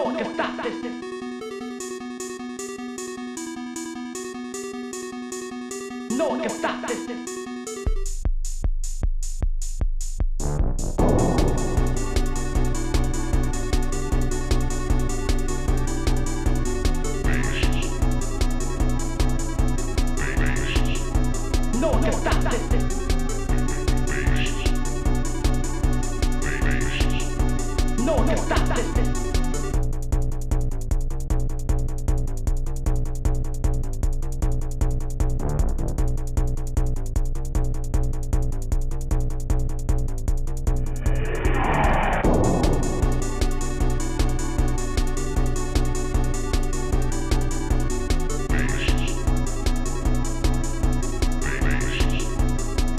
No, che state? No, che state? No, che state? No, che state?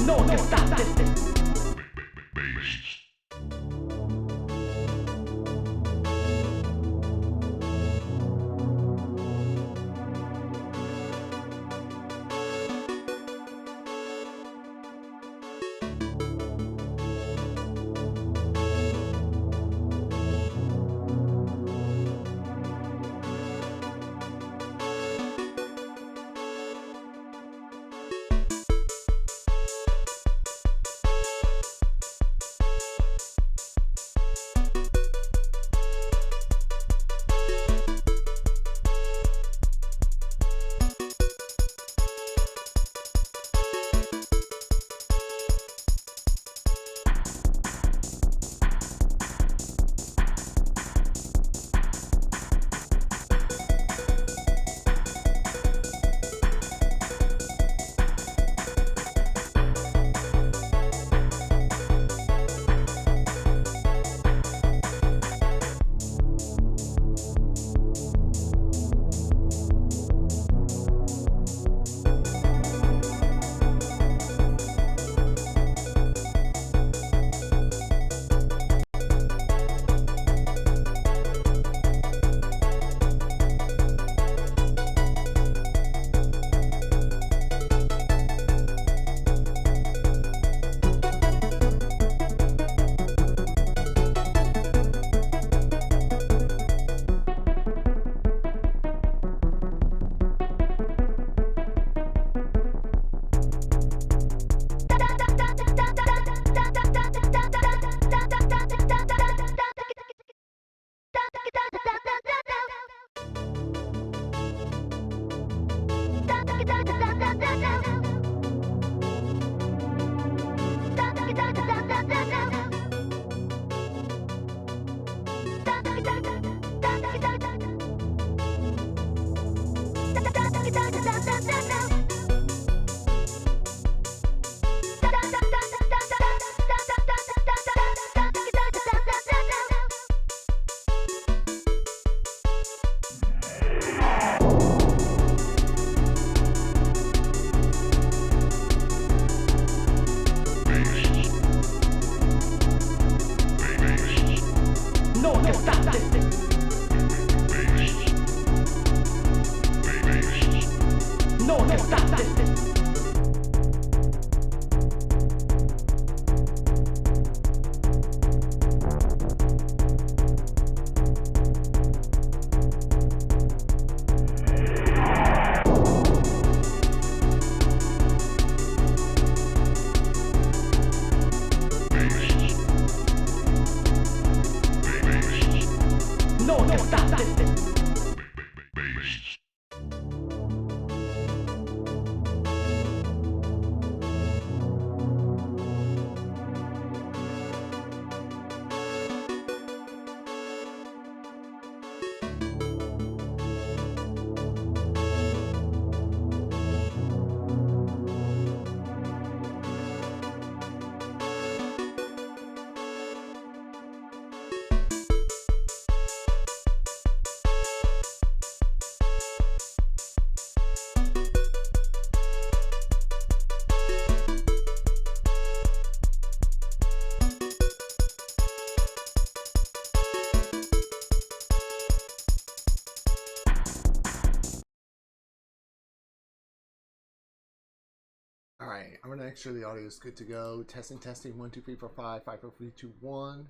No, che state? No, che state? No, che state? No, che state? All right, I'm gonna make sure the audio is good to go. Testing, testing. 1, 2, 3, 4, 5, 5, 4, 3, 2, 1.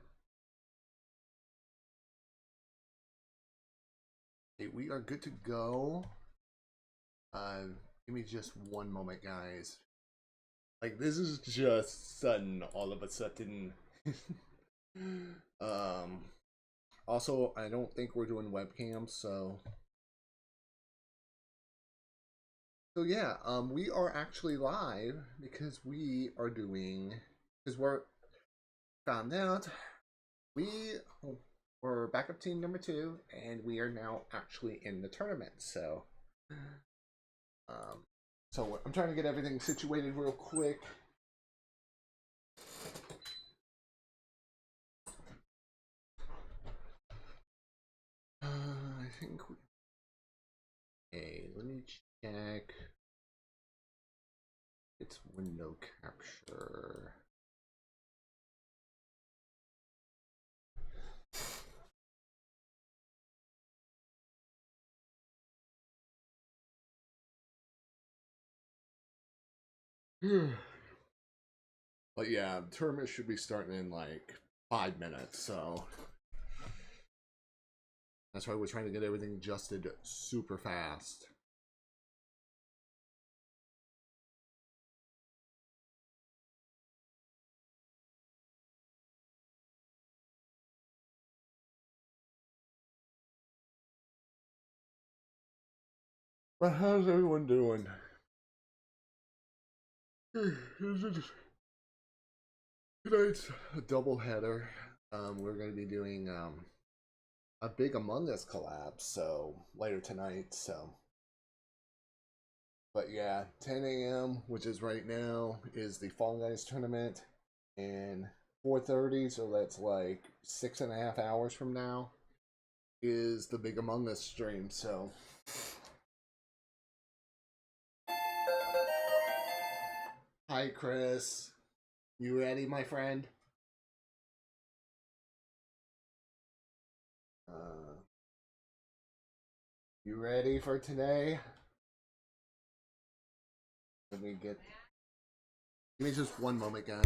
Okay, we are good to go. Give me just one moment, guys. Like, this is just sudden, all of a sudden. Also, I don't think we're doing webcams, so yeah, we are actually live because we're found out we're backup team number 2, and we are now actually in the tournament. So, I'm trying to get everything situated real quick. I think okay, let me check. It's window capture. But yeah, the tournament should be starting in like 5 minutes, so that's why we're trying to get everything adjusted super fast. But how's everyone doing? Tonight's a double header. We're going to be doing a big Among Us collab, so later tonight. So, but yeah, 10 a.m., which is right now, is the Fall Guys tournament, and 4:30, so that's like 6.5 hours from now, is the big Among Us stream. So. Hi, Chris. You ready, my friend? You ready for today? Let me get. Give me just one moment, guys.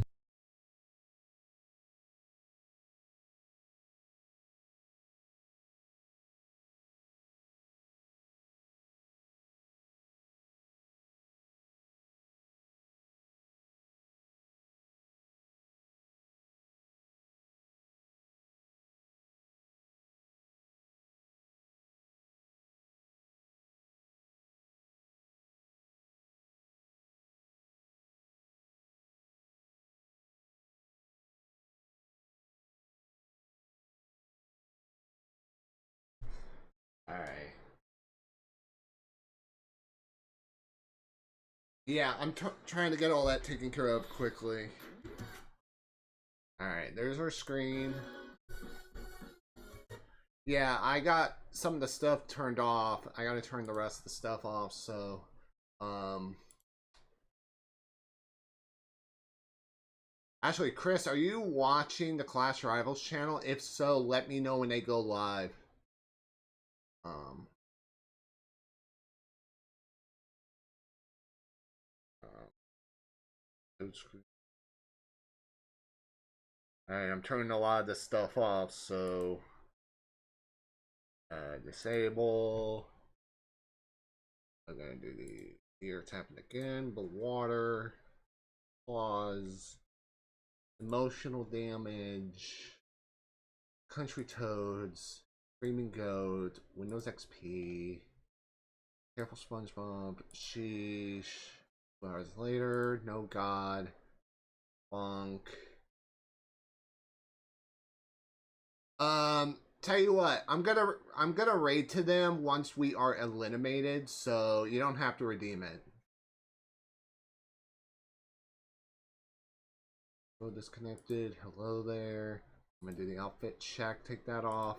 All right. Yeah, I'm trying to get all that taken care of quickly. All right, there's our screen. Yeah, I got some of the stuff turned off. I got to turn the rest of the stuff off. So, actually, Chris, are you watching the Clash Rivals channel? If so, let me know when they go live. Um, Alright, I'm turning a lot of this stuff off, so disable. I'm gonna do the ear tapping again, but water, pause, emotional damage, country toads, screaming goat, Windows XP, careful SpongeBob, sheesh, 2 hours later, no god, funk. Tell you what, I'm gonna raid to them once we are eliminated, so you don't have to redeem it. Oh, disconnected. Hello there. I'm gonna do the outfit check. Take that off.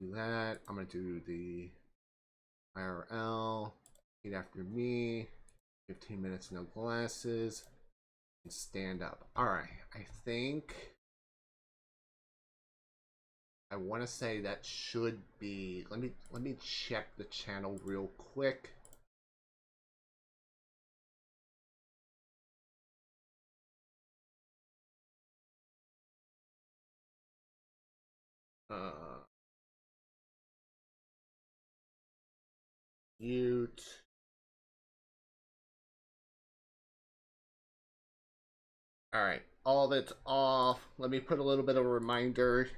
Do that. I'm gonna do the IRL. Eat after me. 15 minutes, no glasses. And stand up. All right. I think. I want to say that should be. Let me check the channel real quick. Mute. All right, all of it's off. Let me put a little bit of a reminder.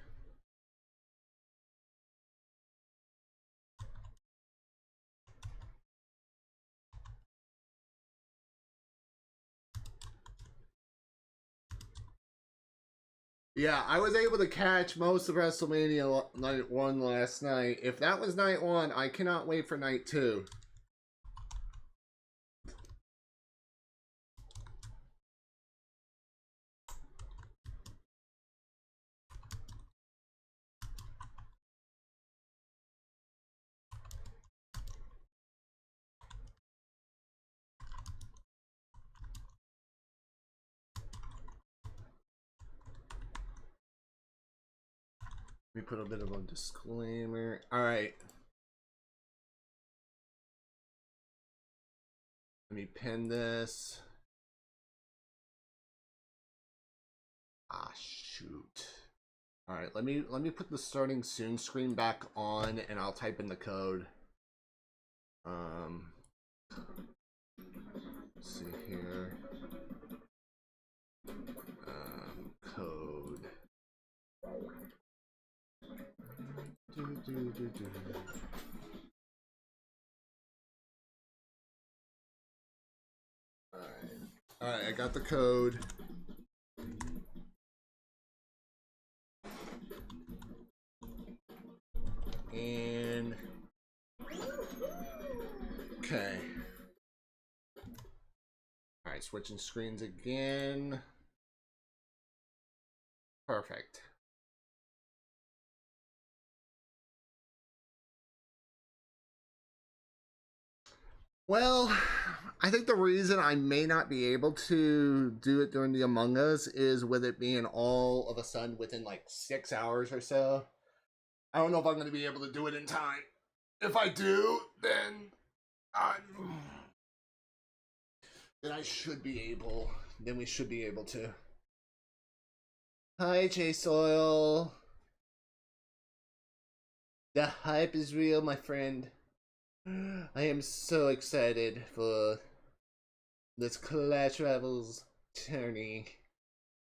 Yeah, I was able to catch most of WrestleMania Night 1 last night. If that was Night 1, I cannot wait for Night 2. Let me put a bit of a disclaimer. All right. Let me pin this. Ah, shoot. All right, let me put the starting soon screen back on, and I'll type in the code. Let's see here. Code. All right, I got the code. And okay. All right, switching screens again. Perfect. Well, I think the reason I may not be able to do it during the Among Us is with it being all of a sudden within like 6 hours or so. I don't know if I'm going to be able to do it in time. If I do, then I should be able. Then we should be able to. Hi, J Soil. The hype is real, my friend. I am so excited for this Clash Rivals tourney.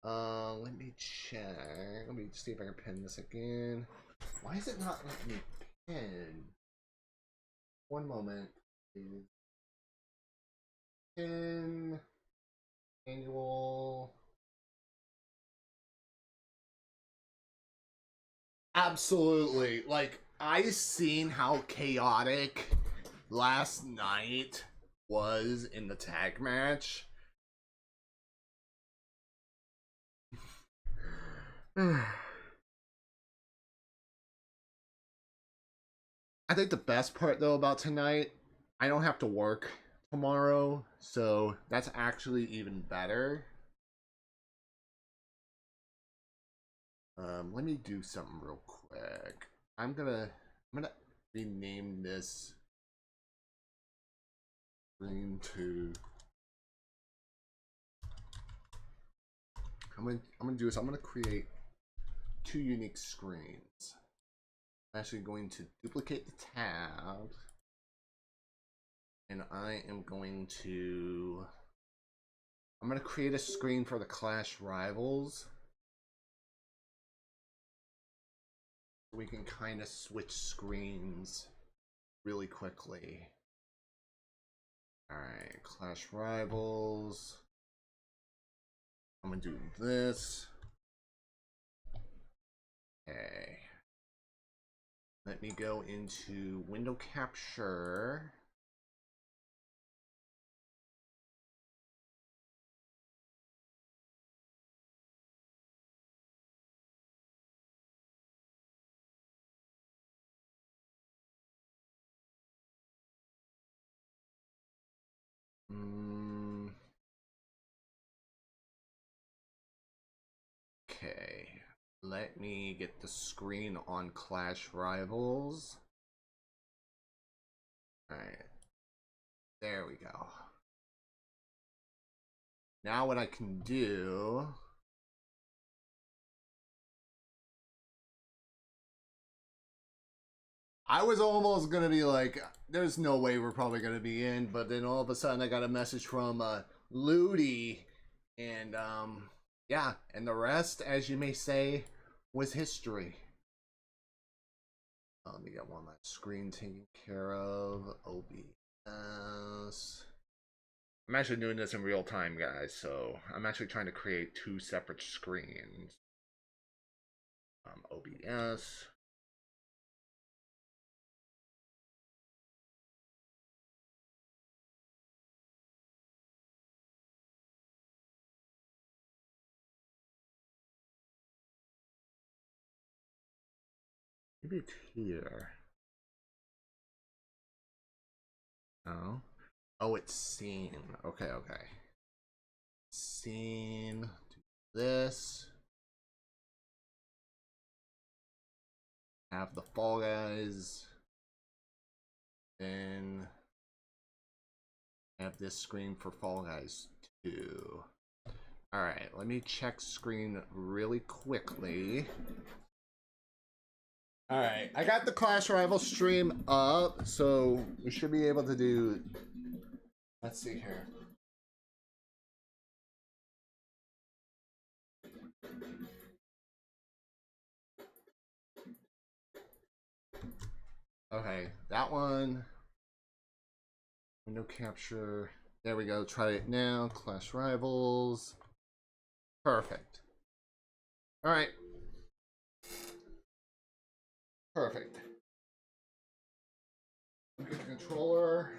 Let me check. Let me see if I can pin this again. Why is it not letting me pin? One moment, please. Pin. Annual. Absolutely. Like, I seen how chaotic last night was in the tag match. I think the best part though about tonight, I don't have to work tomorrow, so that's actually even better. Let me do something real quick. I'm gonna rename this screen to. I'm gonna do this. I'm gonna create 2 unique screens. I'm actually going to duplicate the tab, and I'm going to create a screen for the Clash Rivals. We can kind of switch screens really quickly. Alright, Clash Rivals. I'm gonna do this. Okay. Let me go into window capture. Okay, let me get the screen on Clash Rivals. Alright, there we go. Now what I can do, I was almost gonna be like, there's no way we're probably gonna be in, but then all of a sudden I got a message from Ludi, and yeah, and the rest, as you may say, was history. Let me get one last screen taken care of. OBS. I'm actually doing this in real time, guys, so I'm actually trying to create 2 separate screens. OBS. Maybe it's here. Oh. Oh, it's scene. Okay, okay. Scene. Do this. Have the Fall Guys. Then have this screen for Fall Guys too. Alright, let me check screen really quickly. Alright, I got the Clash Rivals stream up, so we should be able to do... Let's see here. Okay, that one. Window capture. There we go. Try it now. Clash Rivals. Perfect. Alright. Perfect. Get the controller.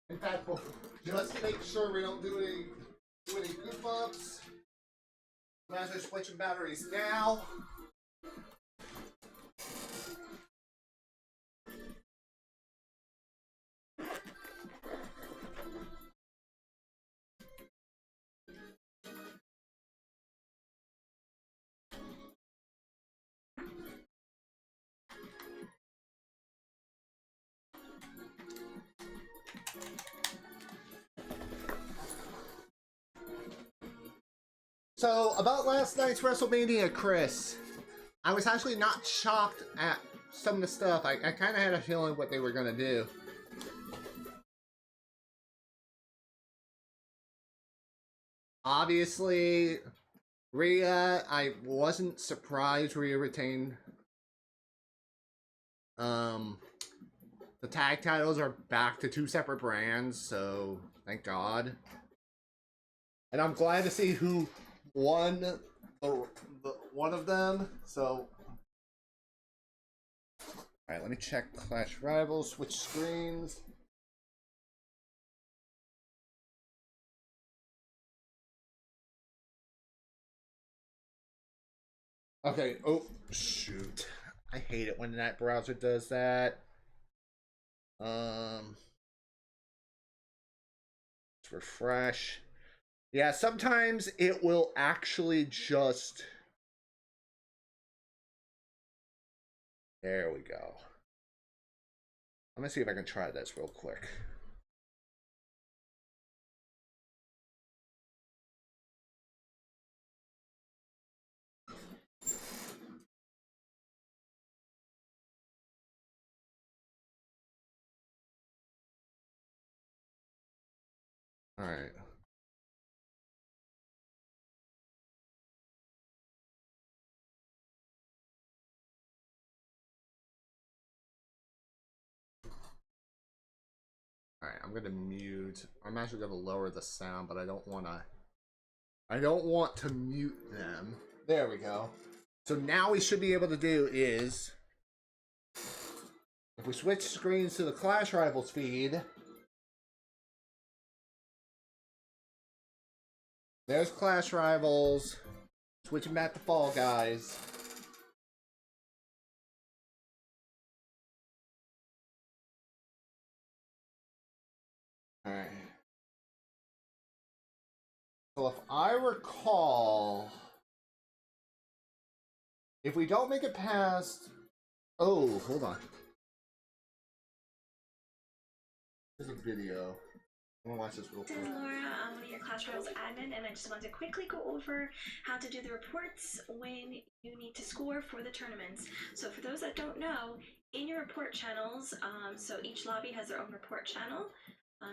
In fact, just to make sure we don't do any goof ups, I'm actually switching batteries now. So, about last night's WrestleMania, Chris, I was actually not shocked at some of the stuff. I kind of had a feeling what they were going to do. Obviously, Rhea, I wasn't surprised Rhea retained. The tag titles are back to 2 separate brands, so thank God. And I'm glad to see who won one of them. So, alright, let me check Clash Rivals, switch screens. Okay, oh, shoot. I hate it when that browser does that. Let's refresh. Yeah, sometimes it will actually just... There we go. I'm gonna see if I can try this real quick. Alright. Alright, I'm gonna mute. I'm actually gonna lower the sound, but I don't want to mute them. There we go. So now we should be able to do is, if we switch screens to the Clash Rivals feed, there's Clash Rivals, switching back to Fall Guys. Alright. So if I recall, if we don't make it past... Oh, hold on. There's a video. I'm gonna watch this real quick. Laura, one of your Clash Royale's admin, and I just wanted to quickly go over how to do the reports when you need to score for the tournaments. So for those that don't know, in your report channels, so each lobby has their own report channel.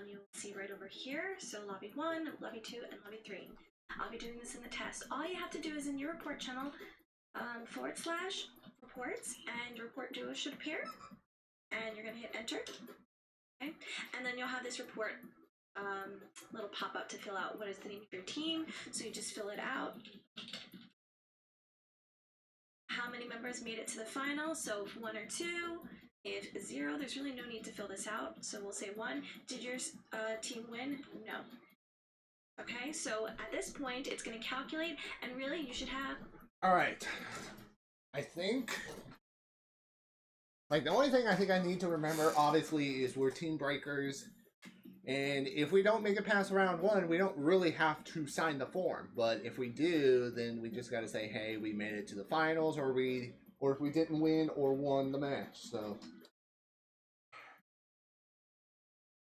You'll see right over here, so lobby 1, lobby 2, and lobby 3. I'll be doing this in the test. All you have to do is in your report channel, / reports, and your report duo should appear, and you're going to hit enter. Okay, and then you'll have this report little pop-up to fill out what is the name of your team, so you just fill it out. How many members made it to the final, so if 1 or 2, if 0, there's really no need to fill this out, so we'll say 1. Did your team win? No. Okay, so at this point, it's going to calculate, and really you should have... Alright. I think... Like, the only thing I think I need to remember, obviously, is we're team breakers. And if we don't make it past round 1, we don't really have to sign the form. But if we do, then we just gotta say, hey, we made it to the finals, or if we didn't win or won the match. So,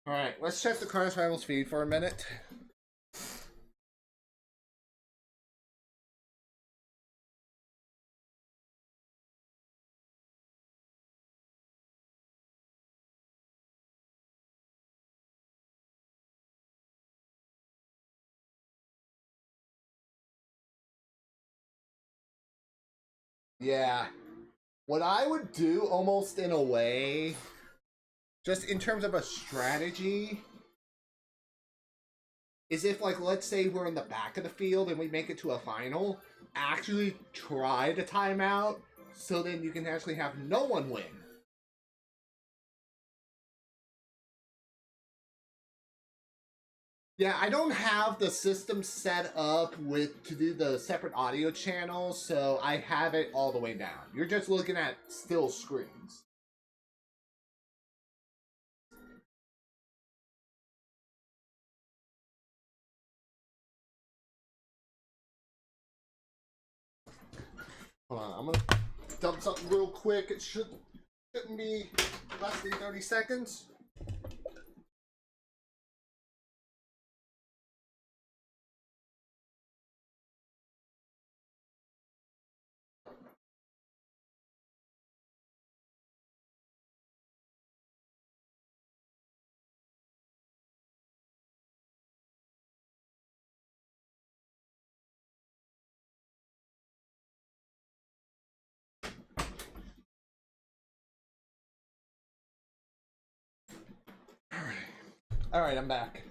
all right, let's check the Clash Finals feed for a minute. Yeah, what I would do almost in a way, just in terms of a strategy, is if, like, let's say we're in the back of the field and we make it to a final, actually try the timeout so then you can actually have no one win. Yeah, I don't have the system set up to do the separate audio channels, so I have it all the way down. You're just looking at still screens. Hold on, I'm gonna dump something real quick. It shouldn't be less than 30 seconds. Alright, I'm back.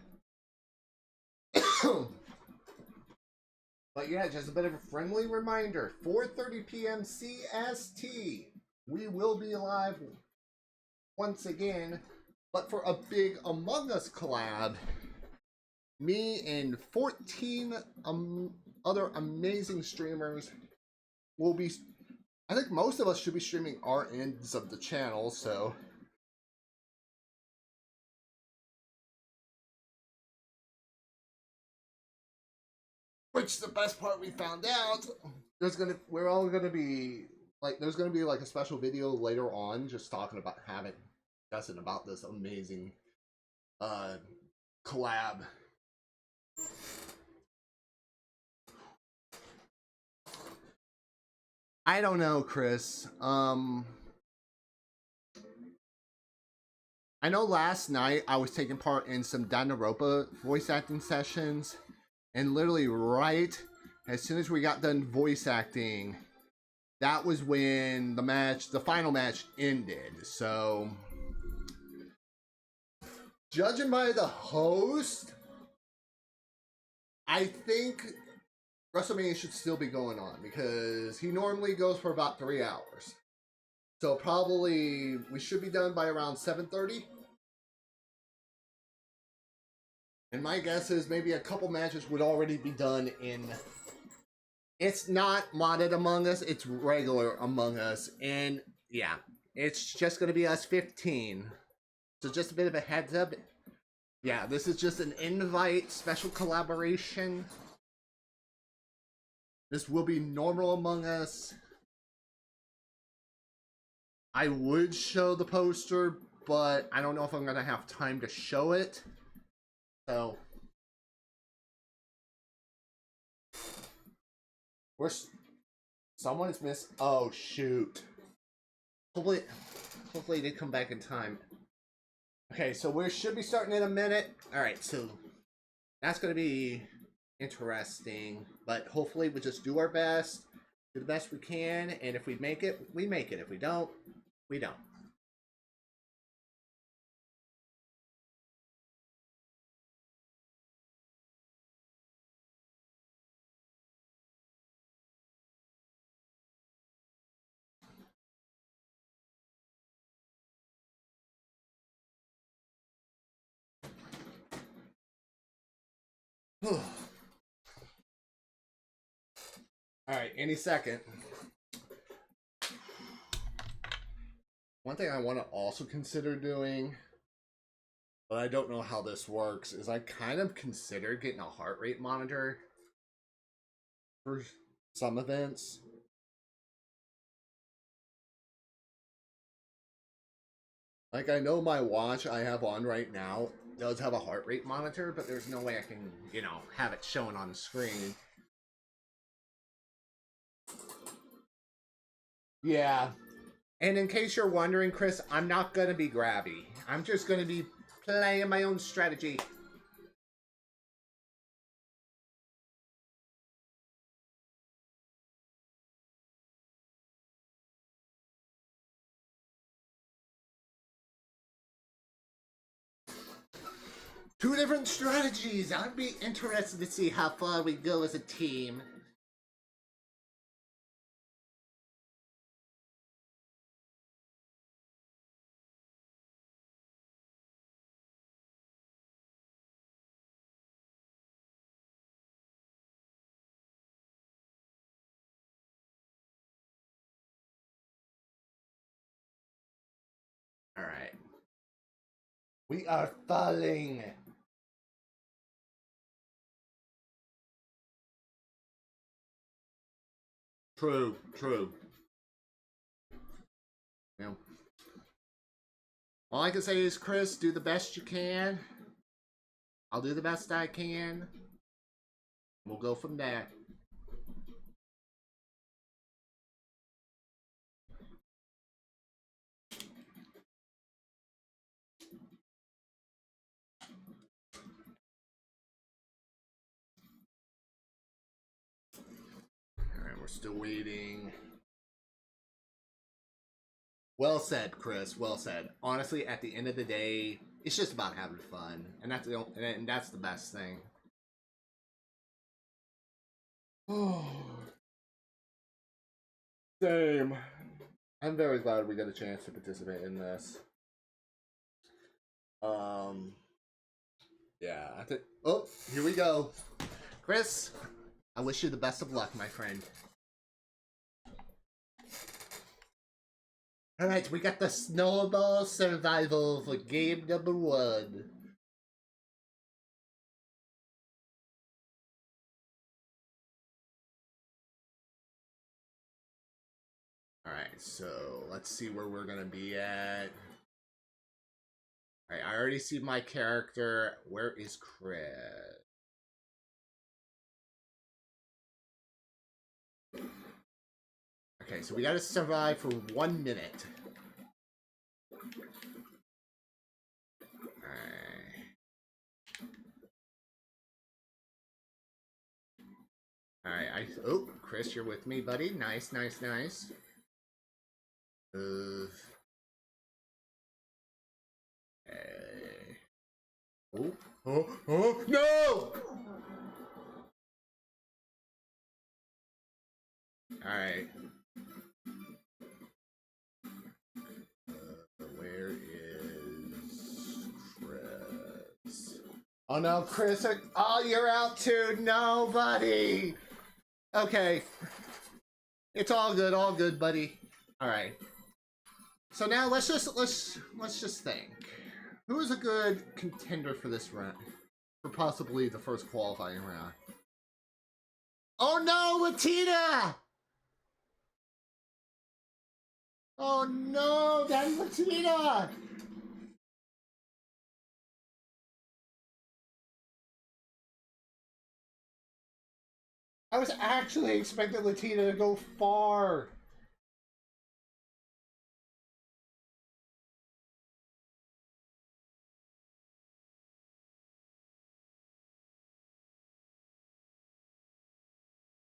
But yeah, just a bit of a friendly reminder. 4:30 p.m. CST. We will be live once again, but for a big Among Us collab. Me and 14 other amazing streamers will be... I think most of us should be streaming our ends of the channel, so... Which the best part we found out, there's gonna be like a special video later on just talking about discussing about this amazing collab. I don't know, Chris. I know last night I was taking part in some Danganronpa voice acting sessions. And literally right as soon as we got done voice acting, that was when the final match ended. So, judging by the host, I think WrestleMania should still be going on because he normally goes for about 3 hours. So probably we should be done by around 7:30. And my guess is maybe a couple matches would already be done in... It's not modded Among Us, it's regular Among Us. And yeah, it's just going to be us 15. So just a bit of a heads up. Yeah, this is just an invite, special collaboration. This will be normal Among Us. I would show the poster, but I don't know if I'm going to have time to show it. So, Someone's missed. Oh shoot. Hopefully they come back in time. Okay, so we should be starting in a minute. Alright, so that's gonna be interesting. But hopefully we'll just do our best. Do the best we can, and if we make it, we make it. If we don't, we don't. Alright, any second. One thing I want to also consider doing, but I don't know how this works, is I kind of considered getting a heart rate monitor for some events. Like, I know my watch I have on right now does have a heart rate monitor, but there's no way I can, you know, have it showing on the screen. Yeah. And in case you're wondering, Chris, I'm not going to be grabby. I'm just going to be playing my own strategy. Two different strategies. I'd be interested to see how far we go as a team. Alright. We are falling. True, true. Yeah. All I can say is, Chris, do the best you can. I'll do the best I can. We'll go from there. Alright, we're still waiting. Well said, Chris. Well said. Honestly, at the end of the day, it's just about having fun, and that's the best thing. Oh, same. I'm very glad we got a chance to participate in this. Yeah, I think. Oh, here we go, Chris. I wish you the best of luck, my friend. Alright, we got the snowball survival for game number 1. Alright, so let's see where we're gonna be at. Alright, I already see my character. Where is Chris? Okay, so we gotta survive for 1 minute. Alright, oh, Chris, you're with me, buddy. Nice, nice, nice. Oh, no! Alright. Where is Chris? Oh no, Chris! Oh, you're out too! No, buddy! Okay. It's all good, buddy. Alright. So now let's just think. Who is a good contender for this round? For possibly the first qualifying round. Oh no, Latina! Oh no, that's Latina! I was actually expecting Latina to go far.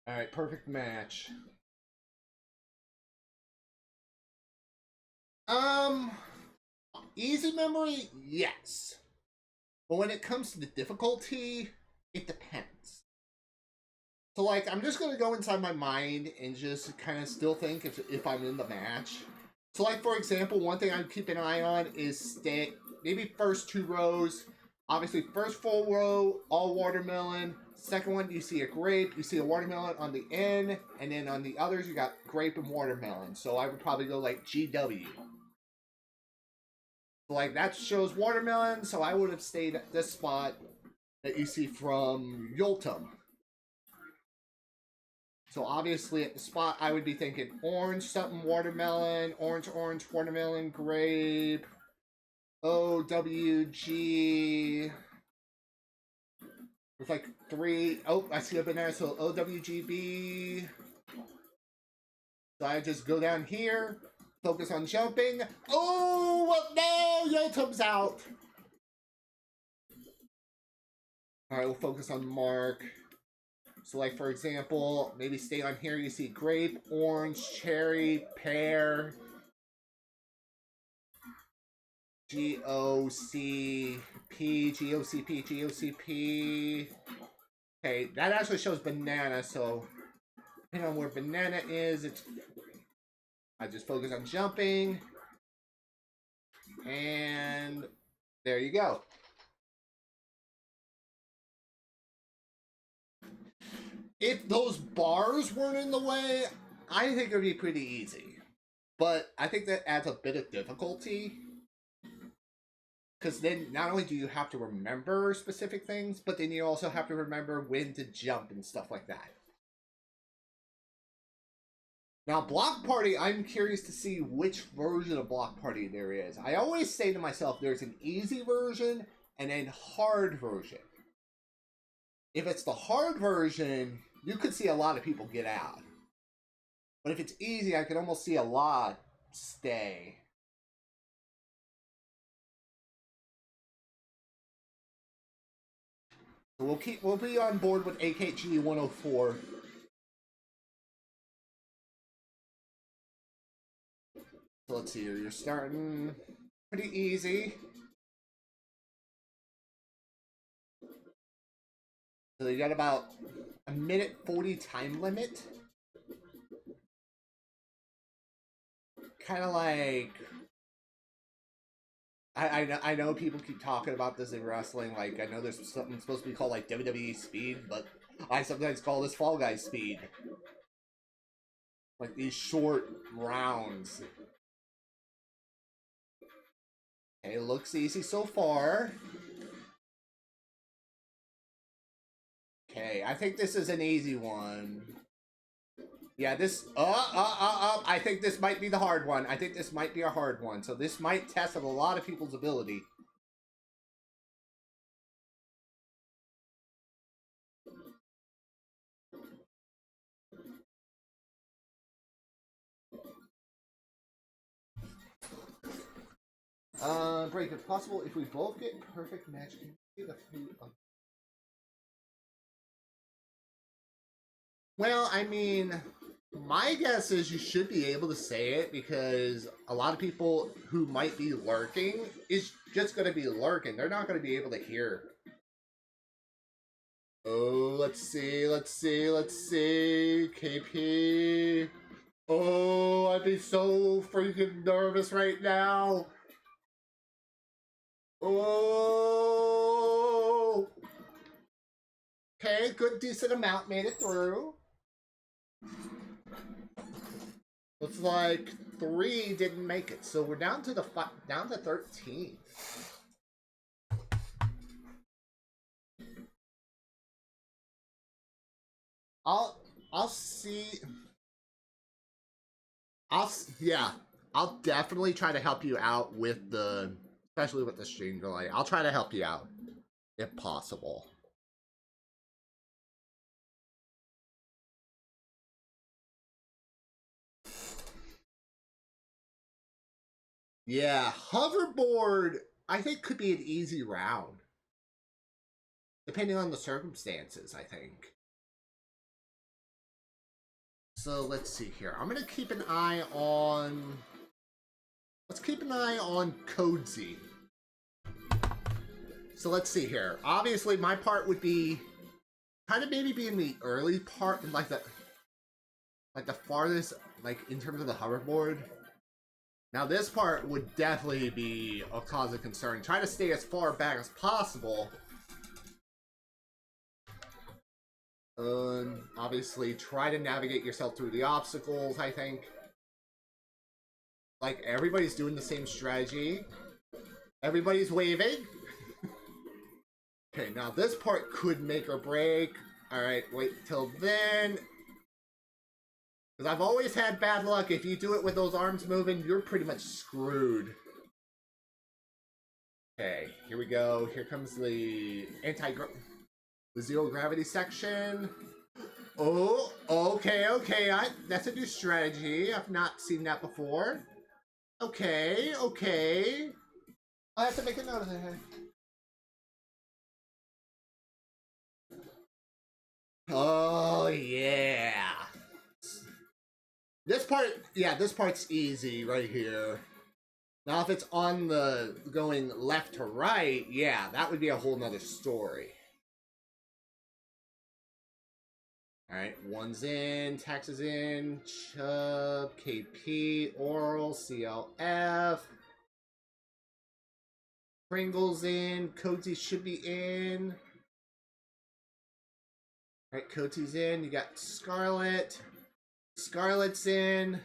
Alright, perfect match. Easy memory, yes. But when it comes to the difficulty, it depends. So, like, I'm just gonna go inside my mind and just kind of still think if I'm in the match. So, like, for example, one thing I'd keep an eye on is maybe first 2 rows. Obviously, first full row, all watermelon. Second one, you see a grape, you see a watermelon on the end, and then on the others, you got grape and watermelon. So I would probably go like GW. So, like, that shows watermelon, so I would have stayed at this spot that you see from Yultum. So obviously at the spot I would be thinking orange, something, watermelon, orange, watermelon, grape, OWG. With like 3, oh, I see a banana, so OWGB. So I just go down here, focus on jumping. Oh, no, Yultum's out. All right, we'll focus on Mark. So, like, for example, maybe stay on here, you see grape, orange, cherry, pear, GOCP, GOCP, GOCP. Okay, that actually shows banana, so depending on where banana is, I just focus on jumping. And there you go. If those bars weren't in the way, I think it would be pretty easy. But I think that adds a bit of difficulty. Because then not only do you have to remember specific things, but then you also have to remember when to jump and stuff like that. Now, Block Party, I'm curious to see which version of Block Party there is. I always say to myself, there's an easy version and a hard version. If it's the hard version, you could see a lot of people get out. But if it's easy, I could almost see a lot stay. So we'll be on board with AKG 104. So let's see here. You're starting pretty easy. So you got about a minute 40 time limit. Kind of like I know people keep talking about this in wrestling. Like, I know there's something supposed to be called like WWE speed, but I sometimes call this Fall Guy speed. Like these short rounds. Okay, looks easy so far. Okay, I think this is an easy one. Yeah, this, I think this might be the hard one. I think this might be a hard one. So this might test a lot of people's ability. Break if possible. If we both get perfect match, can you see the food? Well, I mean, my guess is you should be able to say it because a lot of people who might be lurking is just going to be lurking. They're not going to be able to hear. Oh, let's see. KP. Oh, I'd be so freaking nervous right now. Oh. Okay, good, decent amount made it through. Looks like 3 didn't make it, so we're down to down to 13. I'll see. I'll definitely try to help you out with especially with the stream delay. I'll try to help you out if possible. Yeah, hoverboard, I think, could be an easy round. Depending on the circumstances, I think. So let's see here. I'm going to keep an eye on... Let's keep an eye on Codesy. So let's see here. Obviously, my part would be kind of maybe be in the early part, like the farthest, like in terms of the hoverboard. Now this part would definitely be a cause of concern. Try to stay as far back as possible. Obviously, try to navigate yourself through the obstacles, I think. Like, everybody's doing the same strategy. Everybody's waving. Okay, now this part could make or break. Alright, wait till then. Because I've always had bad luck. If you do it with those arms moving, you're pretty much screwed. Okay, here we go. Here comes the the zero gravity section. Oh, okay. That's a new strategy. I've not seen that before. Okay. I have to make a note of that. Oh, yeah. This part's easy right here. Now, if it's on the going left to right, yeah, that would be a whole nother story. Alright, one's in, Tax is in, Chubb, KP, Oral, CLF. Pringle's in, Codesy should be in. Alright, Cody's in, you got Scarlet. Scarlet's in.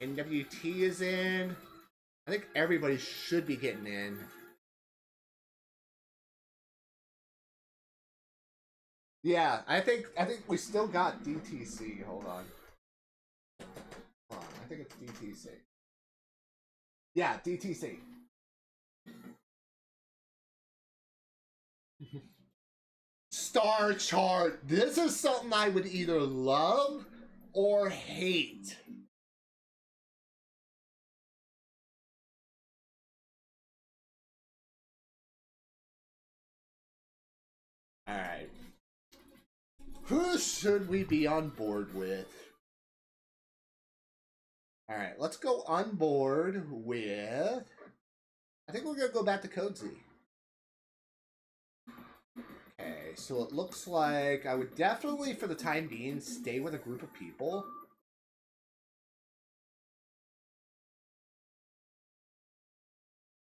NWT is in. I think everybody should be getting in. Yeah, I think we still got DTC. Hold on. I think it's DTC. Yeah, DTC. Star chart. This is something I would either love or hate. Alright. Who should we be on board with? Alright, let's go on board with... I think we're going to go back to Codesy. Okay, so it looks like I would definitely, for the time being, stay with a group of people.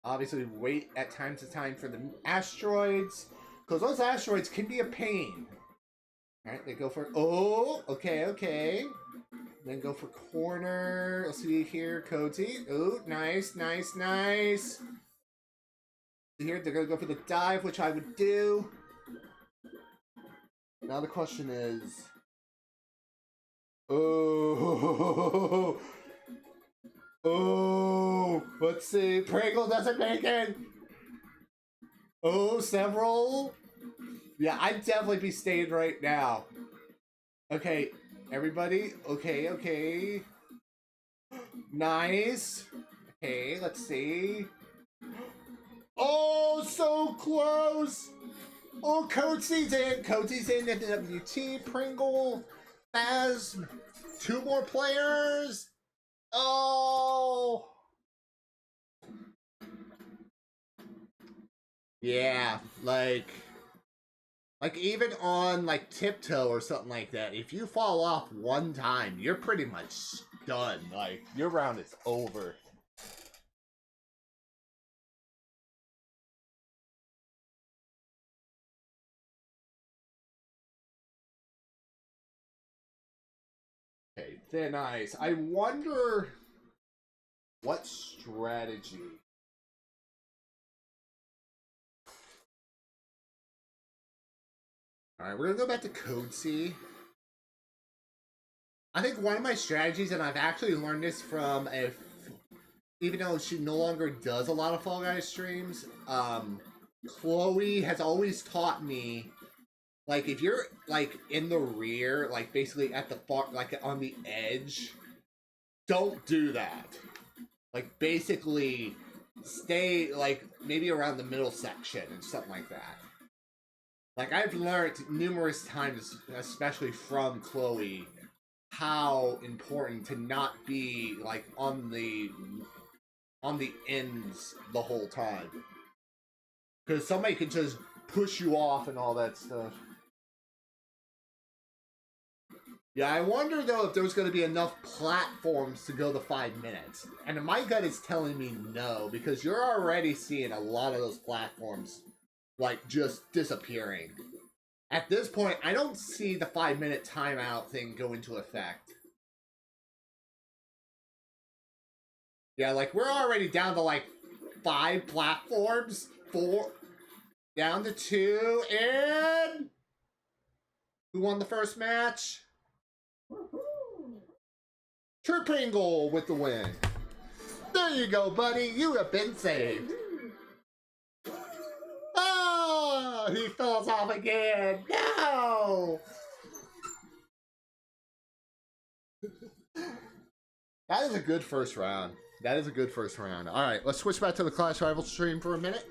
Obviously, wait at time to time for the asteroids, because those asteroids can be a pain. Alright, they go for... Oh, okay. Then go for corner. Let's see here, Codesy. Oh, nice. Here, they're going to go for the dive, which I would do. Now the question is... Oh, let's see. Pringle doesn't make it. Oh, several. Yeah, I'd definitely be staying right now. Okay, everybody. Okay. Nice. Okay, let's see. Oh, so close. Oh, Codesy's in. Codesy's in at the WT. Pringle. Phasm. 2 more players. Oh. Yeah, like even on like tiptoe or something like that, if you fall off one time, you're pretty much done. Like, your round is over. Okay, thin ice. I wonder what strategy. Alright, we're gonna go back to Codesy. I think one of my strategies, and I've actually learned this from even though she no longer does a lot of Fall Guys streams, Chloe has always taught me, like if you're like in the rear, like basically at the far, like on the edge, don't do that. Like basically stay like maybe around the middle section and something like that. Like I've learned numerous times, especially from Chloe, how important to not be like on the ends the whole time, because somebody could just push you off and all that stuff. Yeah, I wonder though if there's going to be enough platforms to go the 5 minutes. And my gut is telling me no, because you're already seeing a lot of those platforms like just disappearing. At this point, I don't see the 5-minute timeout thing go into effect. Yeah, like we're already down to like 5 platforms, 4 down to 2, and who won the first match? True Pringle with the win. There you go, buddy. You have been saved. Oh, he falls off again. No! That is a good first round. That is a good first round. All right, let's switch back to the Clash Rivals stream for a minute.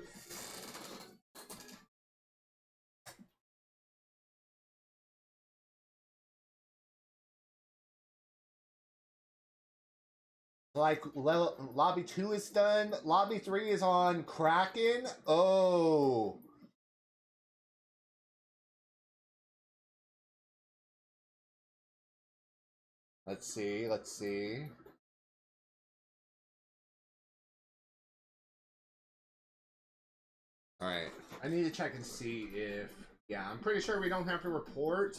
Like, lobby 2 is done. Lobby 3 is on Kraken. Oh. Let's see, let's see. Alright, I need to check and see if... Yeah, I'm pretty sure we don't have to report.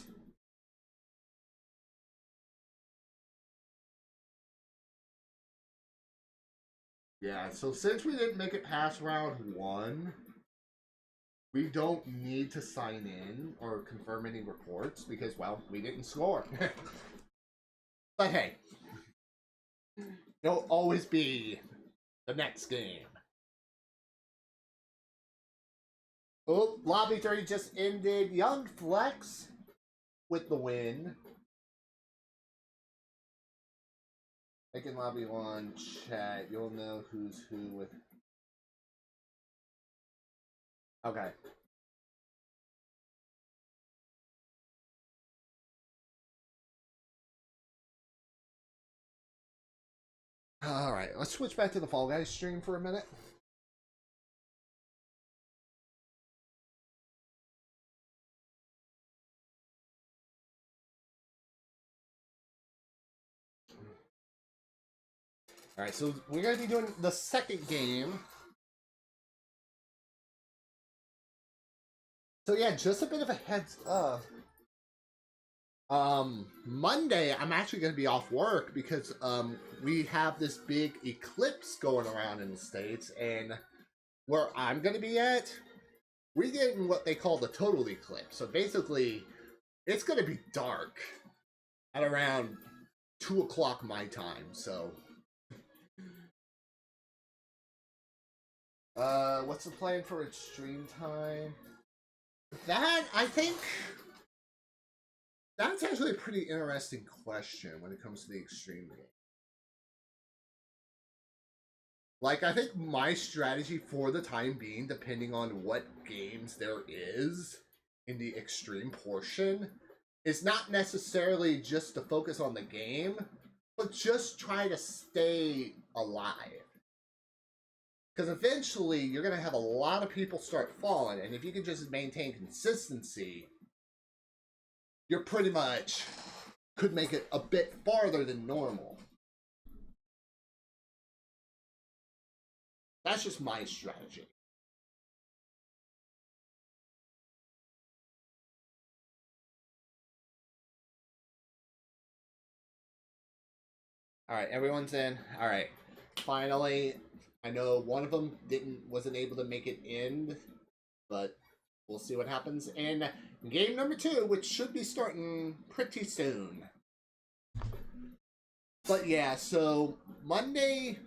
Yeah, so since we didn't make it past round 1, we don't need to sign in or confirm any reports because, well, we didn't score. But hey, there'll always be the next game. Oh, Lobby 3 just ended. Young Flex with the win. Making Lobby 1 chat. You'll know who's who with... Okay. Alright, let's switch back to the Fall Guys stream for a minute. Alright, so we're going to be doing the second game. So yeah, just a bit of a heads up. Monday, I'm actually going to be off work because we have this big eclipse going around in the States, and where I'm going to be at, we're getting what they call the total eclipse. So basically, it's going to be dark at around 2 o'clock my time, so... what's the plan for extreme time? That, I think... That's actually a pretty interesting question when it comes to the extreme game. Like, I think my strategy for the time being, depending on what games there is in the extreme portion, is not necessarily just to focus on the game, but just try to stay alive. Because eventually, you're going to have a lot of people start falling, and if you can just maintain consistency, you're pretty much could make it a bit farther than normal. That's just my strategy. Alright, everyone's in. Alright. Finally, I know one of them wasn't able to make it in, but we'll see what happens in game number 2, which should be starting pretty soon. But yeah, so Monday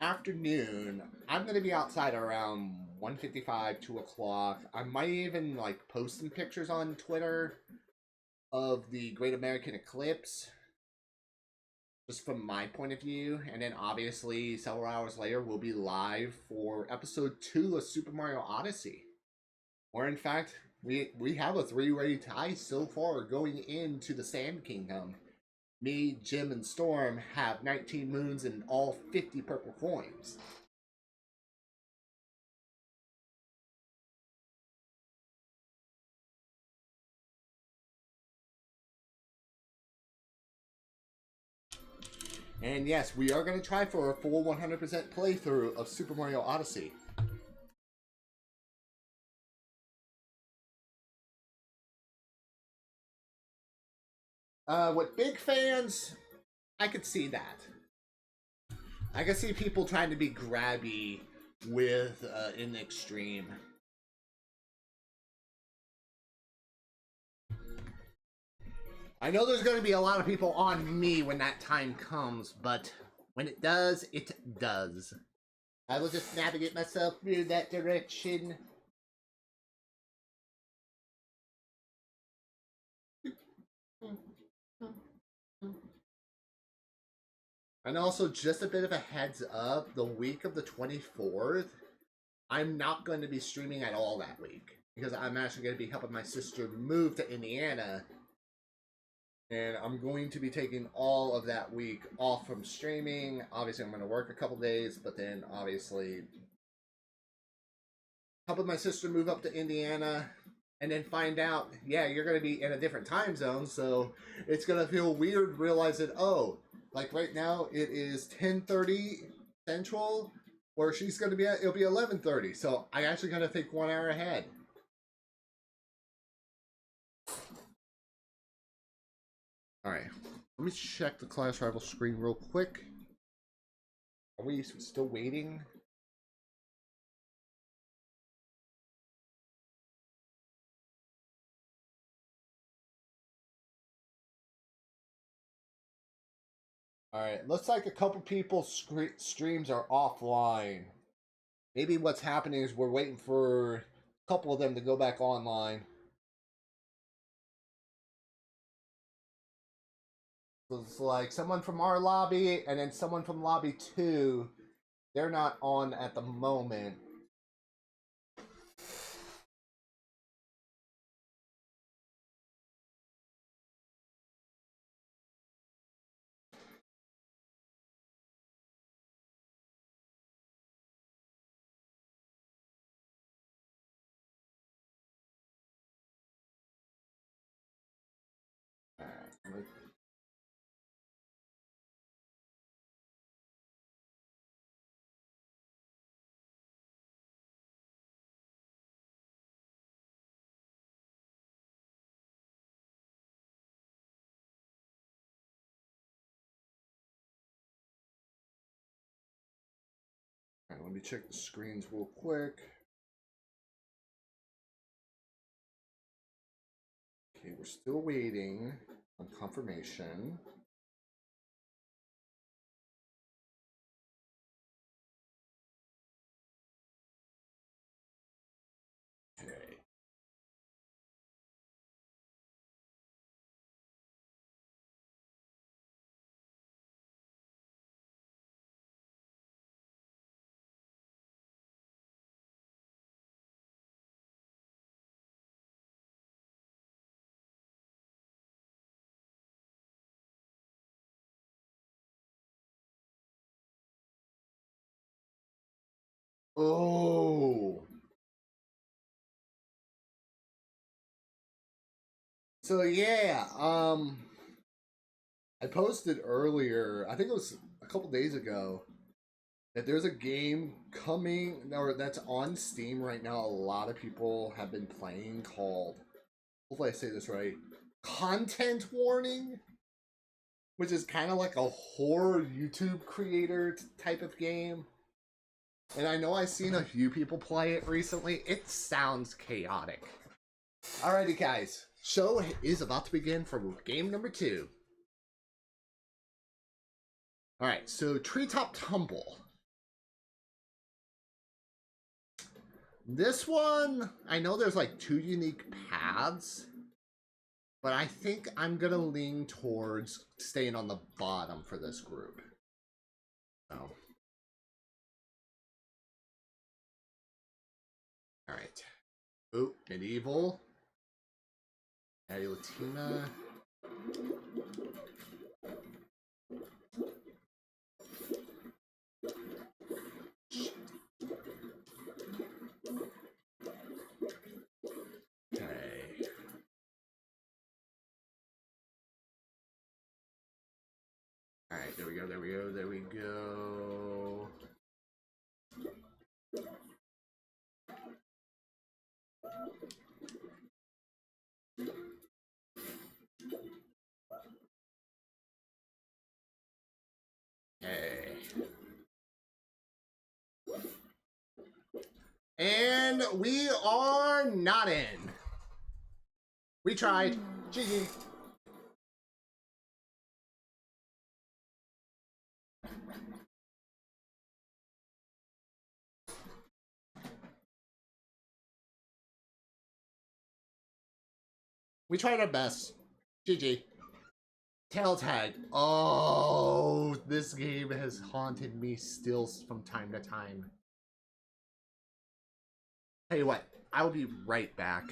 afternoon, I'm going to be outside around 1:55, 2 o'clock. I might even like post some pictures on Twitter of the Great American Eclipse, just from my point of view. And then obviously several hours later we'll be live for episode 2 of Super Mario Odyssey, where in fact we have a 3-way tie so far going into the Sand Kingdom. Me, Jim, and Storm have 19 moons and all 50 purple coins. And yes, we are going to try for a full 100% playthrough of Super Mario Odyssey. With big fans, I could see that. I could see people trying to be grabby with in the extreme. I know there's going to be a lot of people on me when that time comes, but when it does, it does. I will just navigate myself through that direction. And also, just a bit of a heads up, the week of the 24th, I'm not going to be streaming at all that week, because I'm actually going to be helping my sister move to Indiana. And I'm going to be taking all of that week off from streaming. Obviously, I'm going to work a couple days, but then obviously helping my sister move up to Indiana, and then find out, yeah, you're going to be in a different time zone, so it's going to feel weird realizing, oh, like right now it is 10:30 Central, where she's going to be at, it'll be 11:30, so I actually got to think 1 hour ahead. Alright, let me check the Clash Rival screen real quick. Are we still waiting? Alright, looks like a couple people's streams are offline. Maybe what's happening is we're waiting for a couple of them to go back online. It's like someone from our lobby and then someone from lobby 2. They're not on at the moment. Alright. Let me check the screens real quick. Okay, we're still waiting on confirmation. Okay. Oh. So yeah, I posted earlier, I think it was a couple days ago, that there's a game coming, or that's on Steam right now, a lot of people have been playing, called, hopefully I say this right, Content Warning, which is kind of like a horror YouTube creator type of game. And I know I've seen a few people play it recently. It sounds chaotic. Alrighty guys, show is about to begin for game number 2. Alright, so Treetop Tumble. This one, I know there's like 2 unique paths, but I think I'm gonna lean towards staying on the bottom for this group. So. Alright. Ooh, medieval. Addie Latina. Okay. Alright, there we go, there we go, there we go. Okay. And we are not in. We tried. GG. We tried our best. GG. Tail tag. Oh, this game has haunted me still from time to time. Tell you what, I will be right back.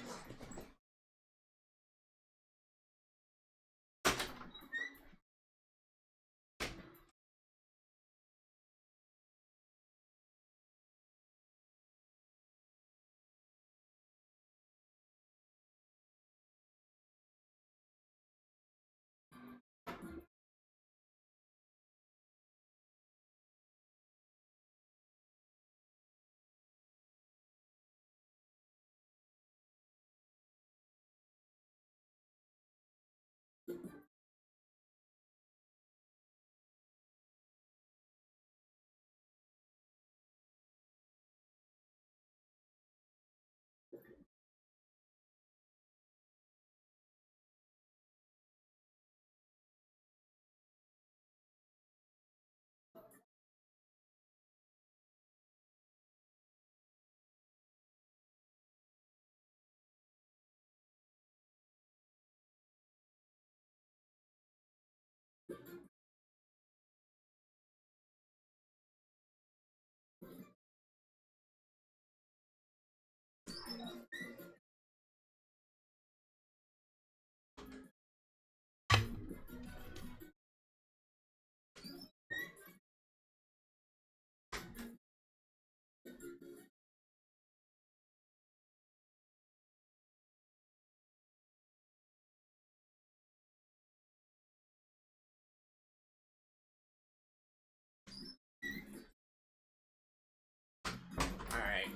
Alright.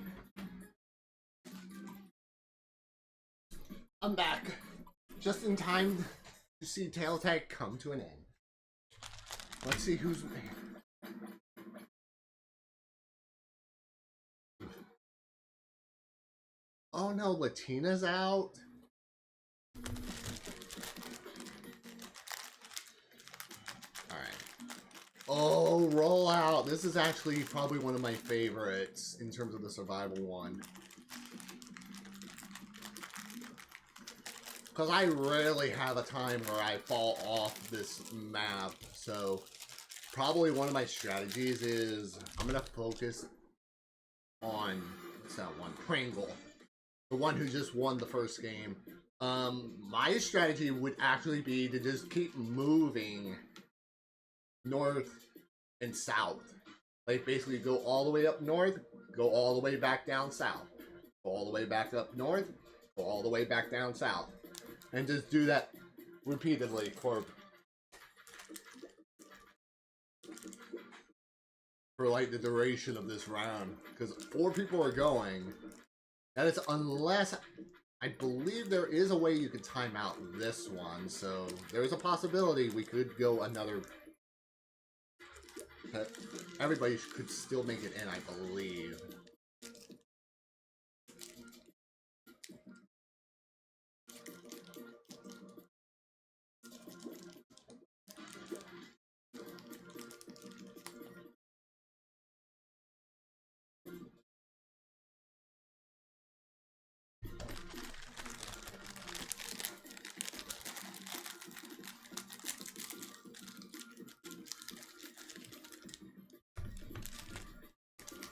I'm back. Just in time to see Tail Tag come to an end. Let's see who's... Oh no, Latina's out. Alright. Oh, roll out. This is actually probably one of my favorites in terms of the survival one. Because I rarely have a time where I fall off this map, so probably one of my strategies is I'm going to focus on, what's that one? Pringle. The one who just won the first game. My strategy would actually be to just keep moving north and south. Like basically go all the way up north, go all the way back down south. Go all the way back up north, go all the way back down south. And just do that repeatedly for like the duration of this round. Because 4 people are going. That is unless I believe there is a way you could time out this one. So there's a possibility we could go another. But everybody could still make it in, I believe.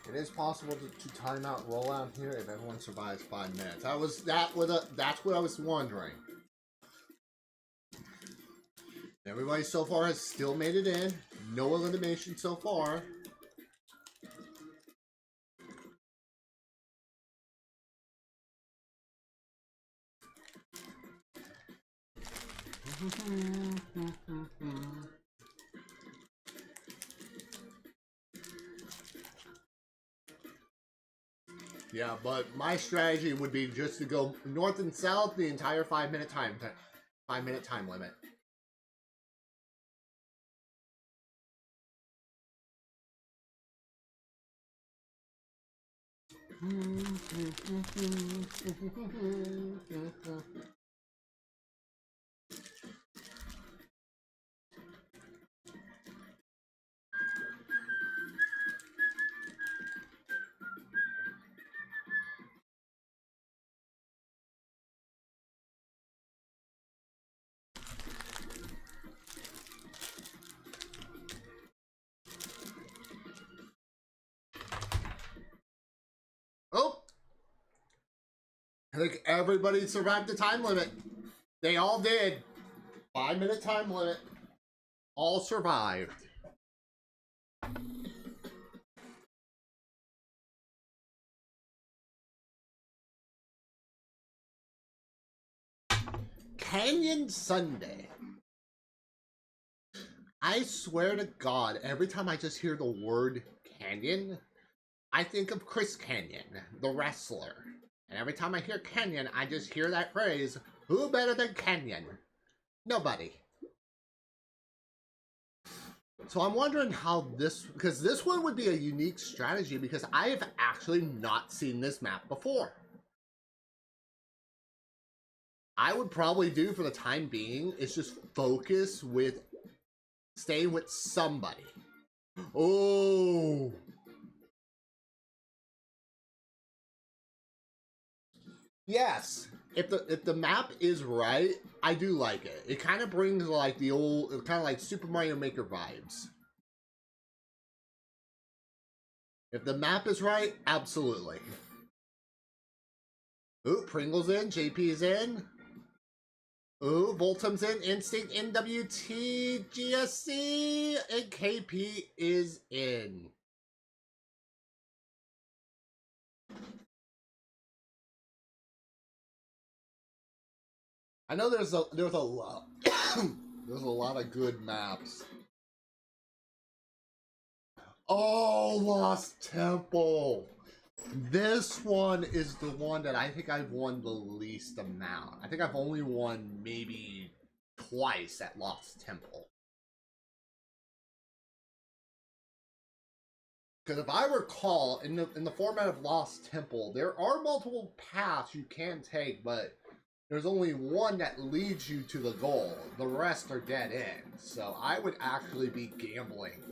It is possible to time out rollout here if everyone survives 5 minutes. That's what I was wondering. Everybody so far has still made it in. No elimination so far. Yeah, but my strategy would be just to go north and south the entire 5-minute time limit. Oh! I think everybody survived the time limit. They all did. 5-minute time limit. All survived. Canyon Sunday. I swear to God, every time I just hear the word Canyon, I think of Chris Canyon, the wrestler. And every time I hear Canyon, I just hear that phrase, who better than Canyon? Nobody. So I'm wondering how this, because this one would be a unique strategy because I have actually not seen this map before. I would probably do for the time being is just focus with staying with somebody. Oh. Yes. If the map is right, I do like it. It kind of brings like the old, kind of like Super Mario Maker vibes. If the map is right, absolutely. Ooh, Pringle's in, JP's in. Ooh, Voltum's in, Instinct, NWT, GSC, and KP is in. I know there's a lot there's a lot of good maps. Oh, Lost Temple. This one is the one that I think I've won the least amount. I think I've only won maybe twice at Lost Temple. Because if I recall, in the format of Lost Temple, there are multiple paths you can take, but there's only one that leads you to the goal. The rest are dead ends. So I would actually be gambling.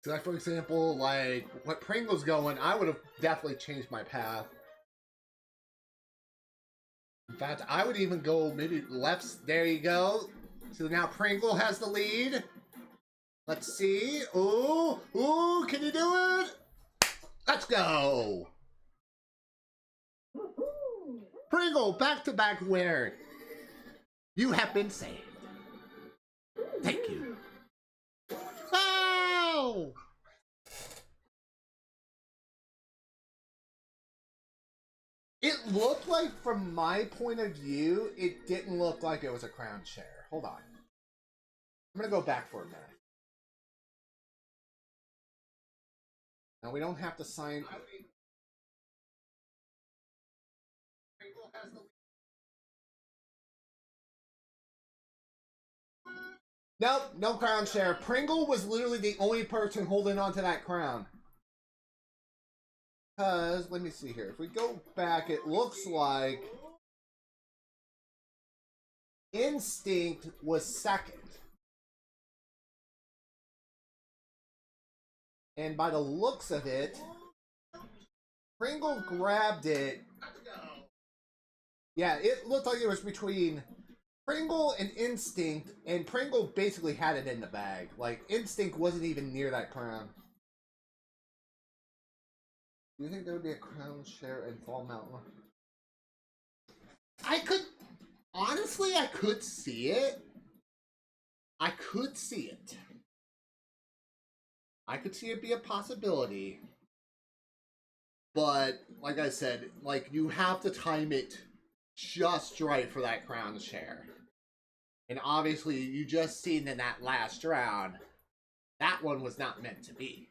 So like, for example, like, what Pringle's going, I would have definitely changed my path. In fact, I would even go maybe left. There you go. So now Pringle has the lead. Let's see. Ooh, ooh, can you do it? Let's go. Pringle, back-to-back winner. You have been saved. Thank you. Oh! It looked like, from my point of view, it didn't look like it was a crown share. Hold on. I'm gonna go back for a minute. Now we don't have to sign. Nope, no crown share. Pringle was literally the only person holding on to that crown. Because, let me see here. If we go back, it looks like Instinct was second. And by the looks of it, Pringle grabbed it. Yeah, it looked like it was between Pringle and Instinct, and Pringle basically had it in the bag. Like, Instinct wasn't even near that crown. Do you think there would be a crown share in Fall Mountain? I could, honestly, I could see it. I could see it. I could see it be a possibility. But, like I said, like, you have to time it just right for that crown share. And obviously, you just seen in that last round, that one was not meant to be.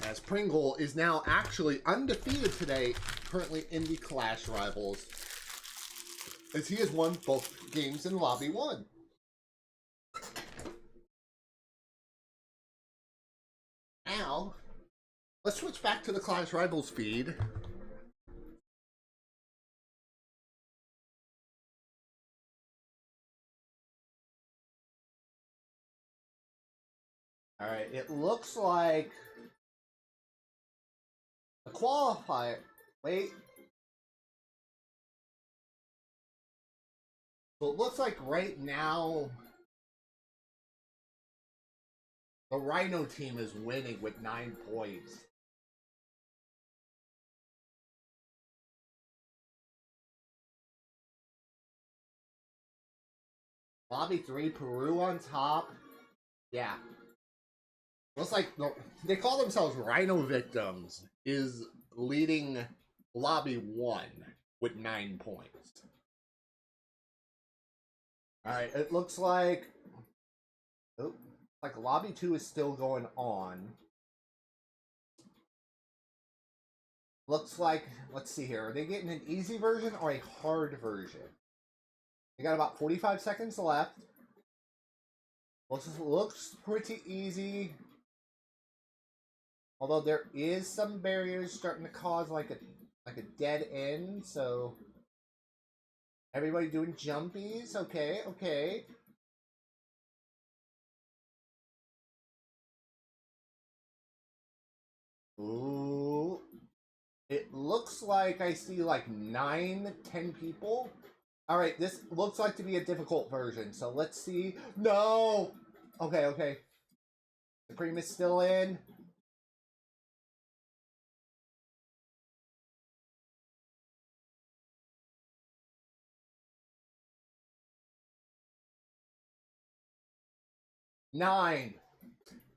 As Pringle is now actually undefeated today, currently in the Clash Rivals, as he has won both games in Lobby 1. Now, let's switch back to the Clash Rivals feed. Alright, it looks like the qualifier. Wait. So it looks like right now the Rhino team is winning with 9 points. Lobby 3, Peru on top. Yeah. Looks like they call themselves Rhino Victims, is leading Lobby 1 with 9 points. Alright, it looks like... Oh, like Lobby 2 is still going on. Looks like, let's see here, are they getting an easy version or a hard version? They got about 45 seconds left. Looks pretty easy. Although there is some barriers starting to cause like a dead end, so everybody doing jumpies. Okay, okay. Ooh. It looks like I see like 9, 10 people. Alright, this looks like to be a difficult version, so let's see. No! Okay, okay. Supreme is still in. Nine.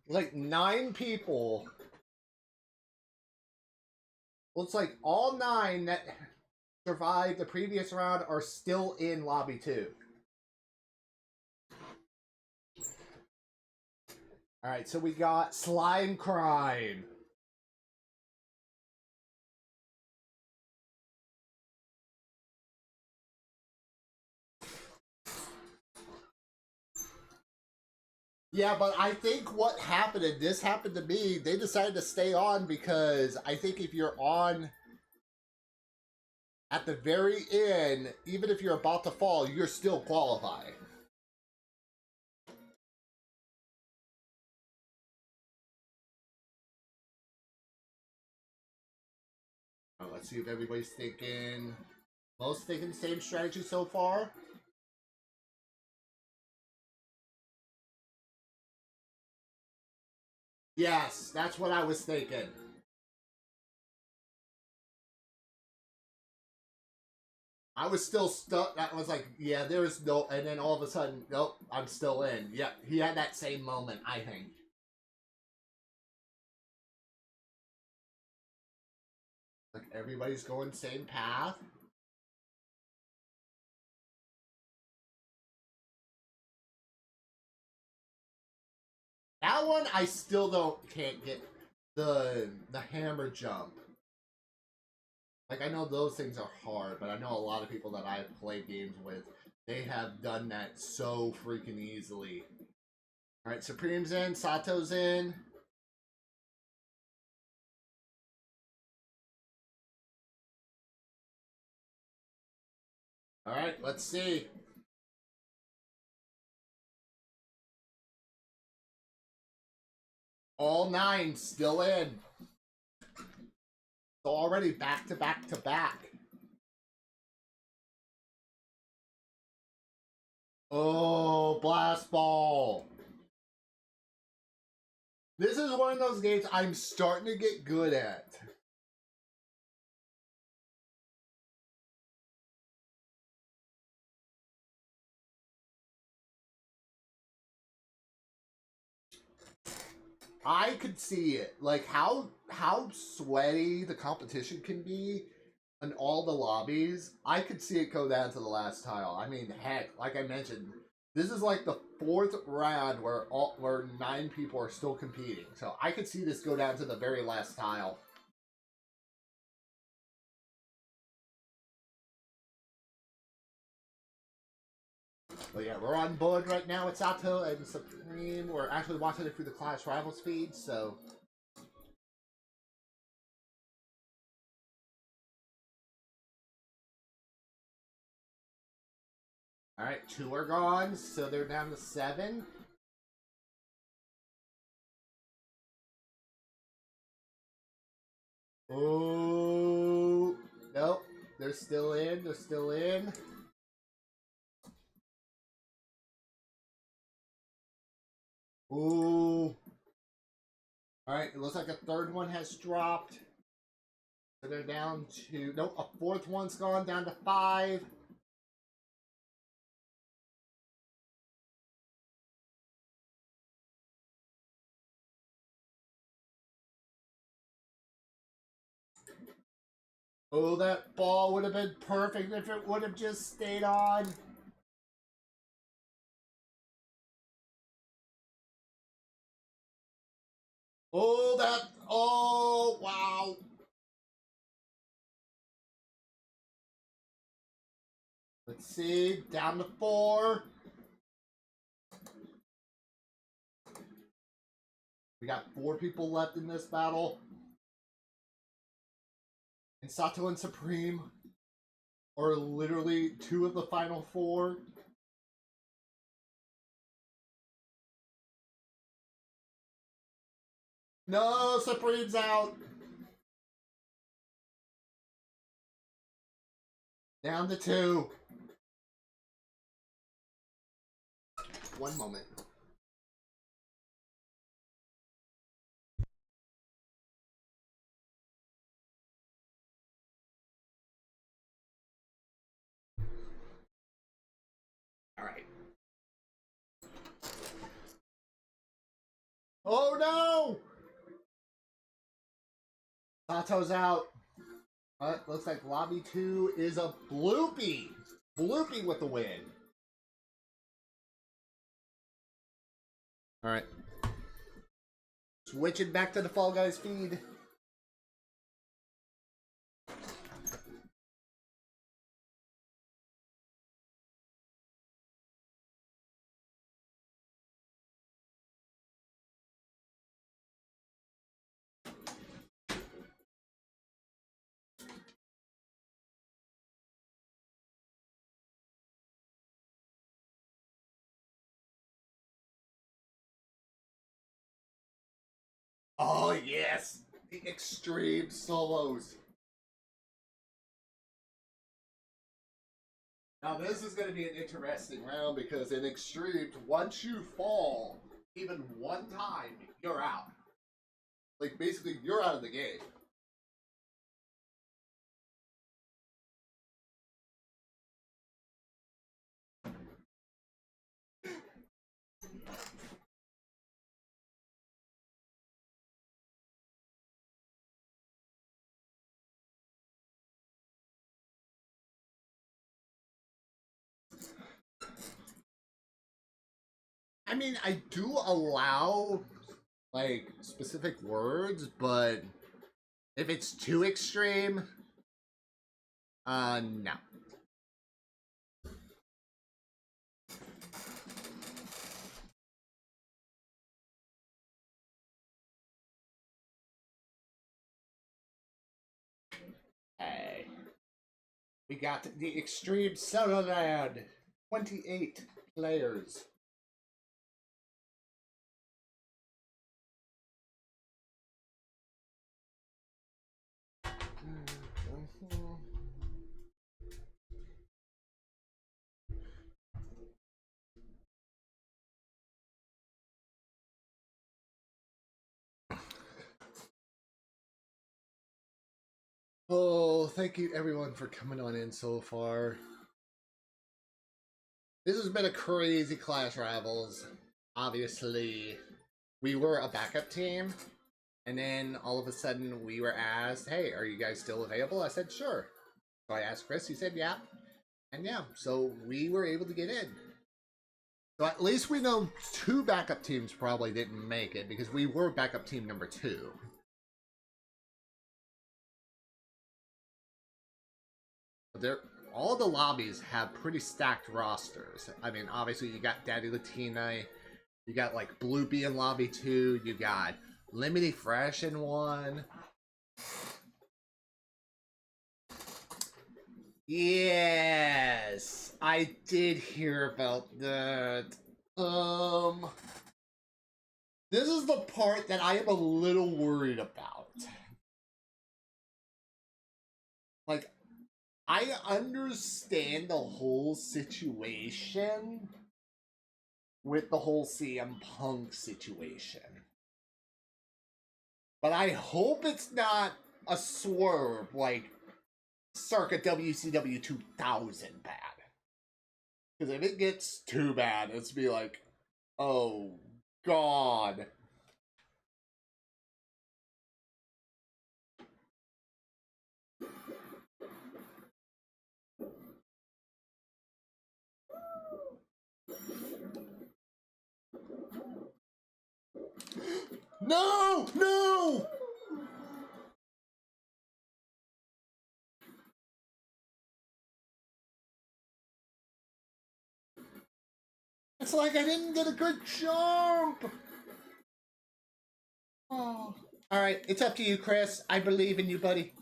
Like 9 people. Looks like all 9 that survived the previous round are still in Lobby 2. Alright, so we got Slime Crime. Yeah, but I think what happened, and this happened to me, they decided to stay on because I think if you're on at the very end, even if you're about to fall, you're still qualified. Oh, let's see if everybody's thinking. Most thinking the same strategy so far. Yes, that's what I was thinking. I was still stuck. I was like, yeah, there's no... And then all of a sudden, nope, I'm still in. Yeah, he had that same moment, I think. Like, everybody's going same path. That one, I still can't get the hammer jump. Like, I know those things are hard, but I know a lot of people that I've played games with, they have done that so freaking easily. Alright, Supreme's in, Sato's in. Alright, let's see. All 9 still in. So already back to back to back. Oh, blast ball. This is one of those games I'm starting to get good at. I could see it. Like how sweaty the competition can be in all the lobbies. I could see it go down to the last tile. I mean, heck, like I mentioned, this is like the 4th round where 9 people are still competing. So I could see this go down to the very last tile. But yeah, we're on board right now with Sato and Supreme. We're actually watching it through the Clash Rivals feed, so... Alright, 2 are gone, so they're down to 7. Oh, nope. They're still in, they're still in. Ooh. Alright, it looks like a 3rd one has dropped. So they're down to... Nope, a 4th one's gone, down to 5. Oh, that ball would have been perfect if it would have just stayed on. Oh, that... Oh, wow. Let's see, down to 4. We got 4 people left in this battle. And Sato and Supreme are literally 2 of the final 4. No, Supreme's out. Down to 2. One moment. All right. Oh no! Sato's out. Looks like Lobby 2 is a Bloopy. Bloopy with the win. All right. Switching back to the Fall Guys feed. Oh yes, the extreme solos. Now this is going to be an interesting round because in extremes, once you fall even one time, you're out. Like basically, you're out of the game. I mean, I do allow like specific words, but if it's too extreme, no. Hey, we got the extreme solo land. 28 players. Oh, thank you everyone for coming on in so far. This has been a crazy Clash Rivals. Obviously, we were a backup team, and then all of a sudden we were asked, hey, are you guys still available? I said, sure. So I asked Chris, he said, yeah. And yeah, so we were able to get in. So at least we know 2 backup teams probably didn't make it, because we were backup team number 2. There, all the lobbies have pretty stacked rosters. I mean, obviously you got Daddy Latina, you got like Bloopy in lobby 2, you got Limity Fresh in 1. Yes, I did hear about that. This is the part that I am a little worried about. Like, I understand the whole situation with the whole CM Punk situation. But I hope it's not a swerve like circa WCW 2000 bad. Because if it gets too bad, it's be like, oh god. No! No! It's like I didn't get a good jump! Oh. Alright, it's up to you, Chris. I believe in you, buddy.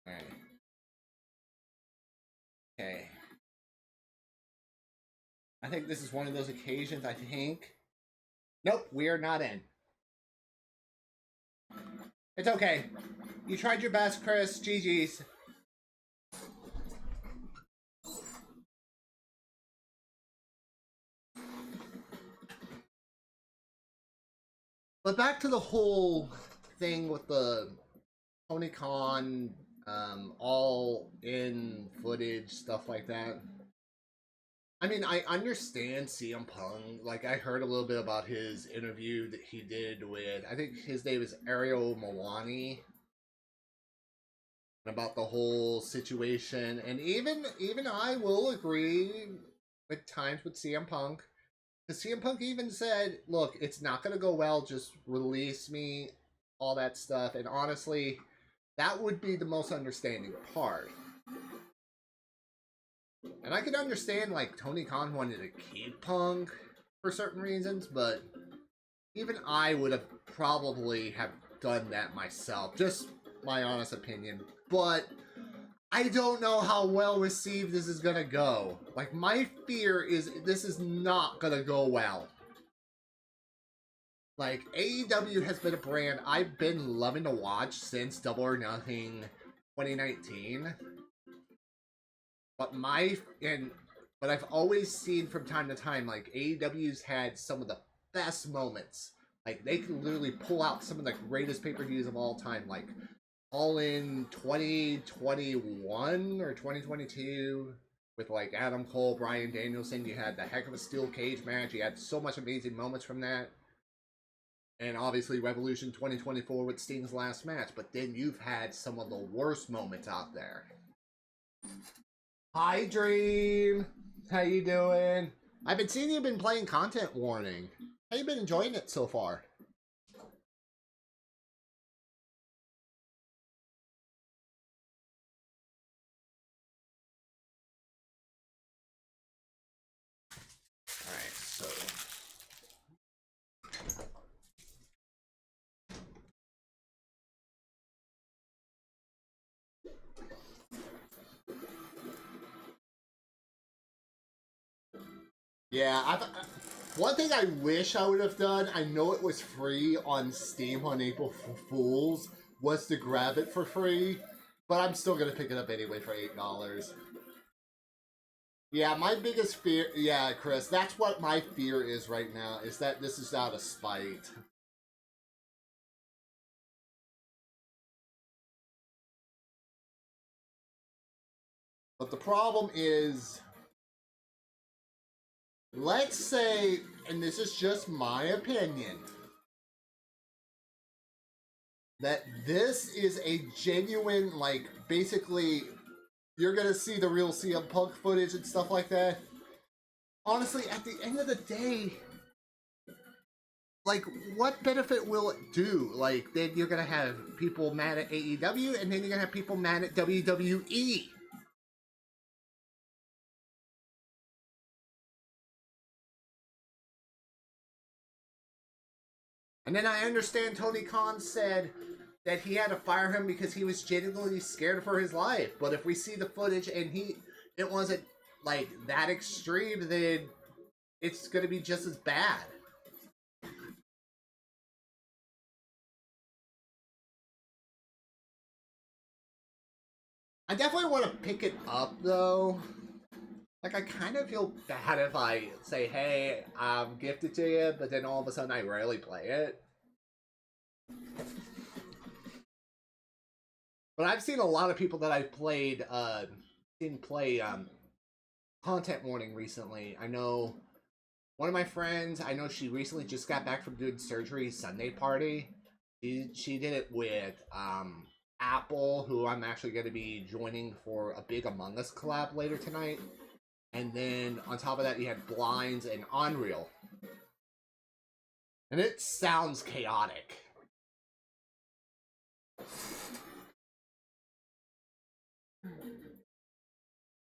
Alright. Okay. I think this is one of those occasions, I think. Nope, we are not in. It's okay. You tried your best, Chris. GG's. But back to the whole thing with the Tony Khan, all in footage, stuff like that. I mean, I understand CM Punk. Like, I heard a little bit about his interview that he did with, I think his name is Ariel Mawani, about the whole situation. And even I will agree with times with CM Punk. Because CM Punk even said, look, it's not going to go well, just release me, all that stuff. And honestly, that would be the most understanding part. And I can understand, like, Tony Khan wanted to keep Punk for certain reasons, but even I would have probably have done that myself. Just my honest opinion. But I don't know how well received this is gonna go. Like, my fear is this is not gonna go well. Like, AEW has been a brand I've been loving to watch since Double or Nothing 2019. But but I've always seen from time to time, like, AEW's had some of the best moments. Like, they can literally pull out some of the greatest pay-per-views of all time, like All In 2021 or 2022 with, like, Adam Cole, Bryan Danielson. You had the heck of a steel cage match. You had so much amazing moments from that. And obviously Revolution 2024 with Sting's last match. But then you've had some of the worst moments out there. Hi, Dream. How you doing? I've been seeing you've been playing Content Warning. How you been enjoying it so far? Alright, so... Yeah, One thing I wish I would have done, I know it was free on Steam on April Fools, was to grab it for free, but I'm still gonna pick it up anyway for $8. Yeah, my biggest fear, yeah, Chris, that's what my fear is right now, is that this is out of spite. But the problem is, let's say, and this is just my opinion, that this is a genuine, like, basically, you're gonna see the real CM Punk footage and stuff like that. Honestly, at the end of the day, like, what benefit will it do? Like, then you're gonna have people mad at AEW, and then you're gonna have people mad at WWE. And then I understand Tony Khan said that he had to fire him because he was genuinely scared for his life. But if we see the footage and it wasn't, like, that extreme, then it's gonna be just as bad. I definitely want to pick it up, though. Like, I kind of feel bad if I say, hey, I'm gifted to you, but then all of a sudden I rarely play it. But I've seen a lot of people that I've played, didn't play, Content Warning recently. I know one of my friends, I know she recently just got back from doing surgery, Sunday Party. She did it with, Apple, who I'm actually going to be joining for a big Among Us collab later tonight. And then, on top of that, you had Blinds and Unreal. And it sounds chaotic.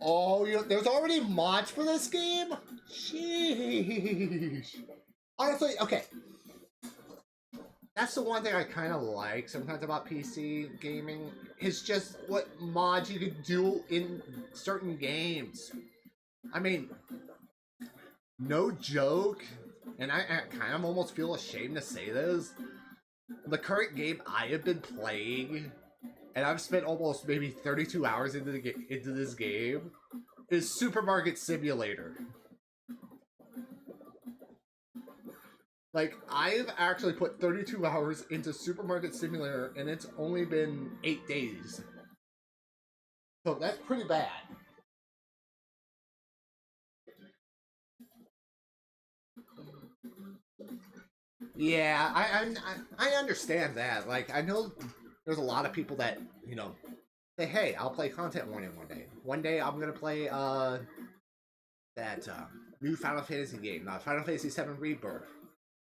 Oh, there's already mods for this game? Sheesh. Honestly, okay. That's the one thing I kind of like sometimes about PC gaming, is just what mods you can do in certain games. I mean, no joke, and I kind of almost feel ashamed to say this, the current game I have been playing, and I've spent almost maybe 32 hours into this game, is Supermarket Simulator. Like, I've actually put 32 hours into Supermarket Simulator, and it's only been 8 days. So that's pretty bad. Yeah, I understand that. Like, I know there's a lot of people that, you know, say, hey, I'll play Content Warning one day. One day I'm gonna play that new Final Fantasy game, Final Fantasy VII Rebirth.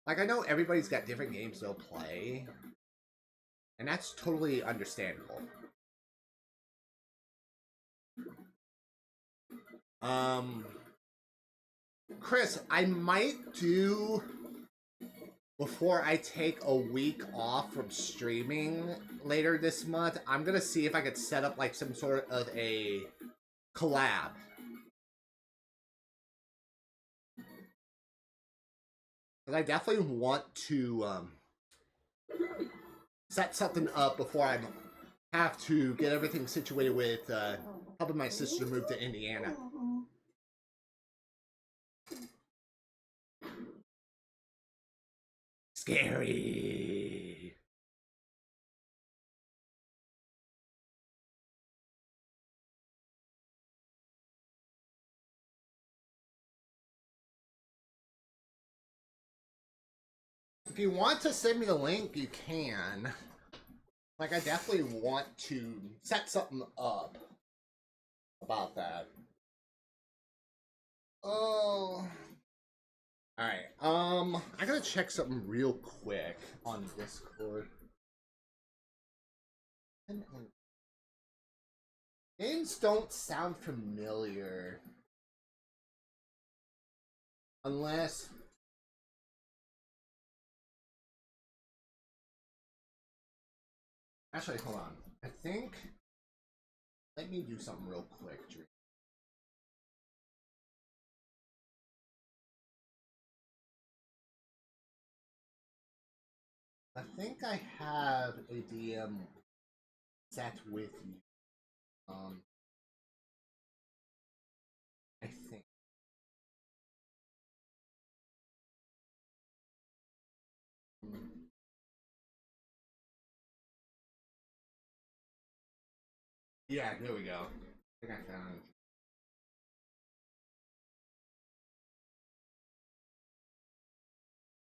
Like, I know everybody's got different games they'll play, and that's totally understandable. Chris, I might do, before I take a week off from streaming later this month, I'm gonna see if I could set up, like, some sort of a collab. Because I definitely want to set something up before I have to get everything situated with helping my sister move to Indiana. Scary. If you want to send me the link, you can. Like, I definitely want to set something up about that. Oh. Alright, I gotta check something real quick on Discord. Names don't sound familiar. Unless... Actually, hold on. I think... Let me do something real quick, Drew. think I have a DM set with you. I think. Yeah, there we go. I think I found it.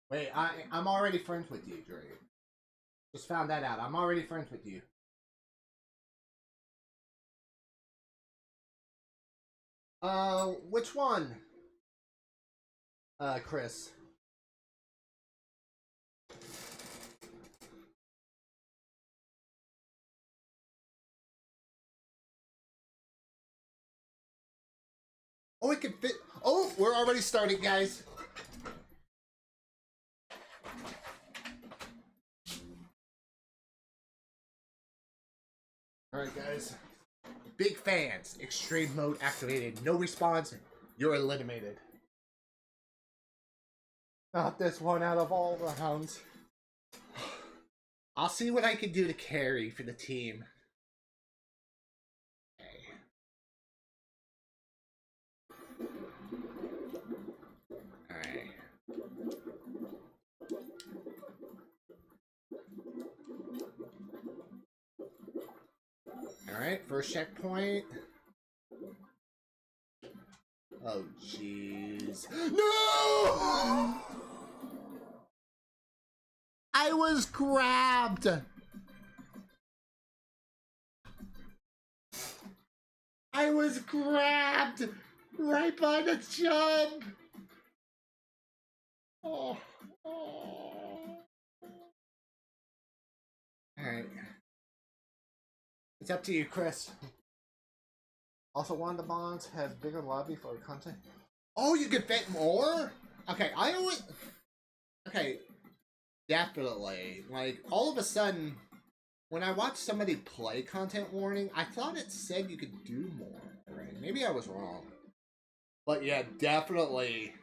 Wait, I'm already friends with you, Dre. Just found that out. I'm already friends with you. Which one? Chris. Oh, it can fit. Oh, we're already starting, guys. Alright, guys. Big fans. Extreme mode activated. No response. You're eliminated. Not this one out of all rounds. I'll see what I can do to carry for the team. Alright. Alright, first checkpoint. Oh, jeez. No! I was grabbed! I was grabbed! Right by the jump! Oh. Alright. It's up to you, Chris. Also, one of the bonds has bigger lobby for content. Oh, you can fit more? Okay, I always... Okay, definitely. Like, all of a sudden, when I watched somebody play content warning, I thought it said you could do more. Right? Maybe I was wrong. But yeah, definitely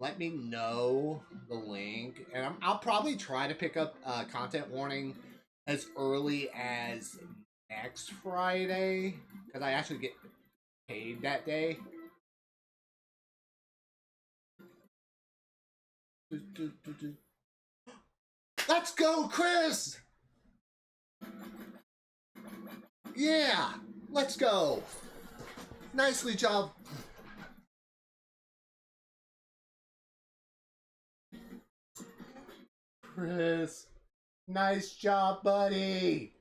let me know the link. And I'll probably try to pick up content warning as early as next Friday. Because I actually get paid that day. Let's go, Chris! Yeah! Let's go! Nicely job. Chris, nice job, buddy.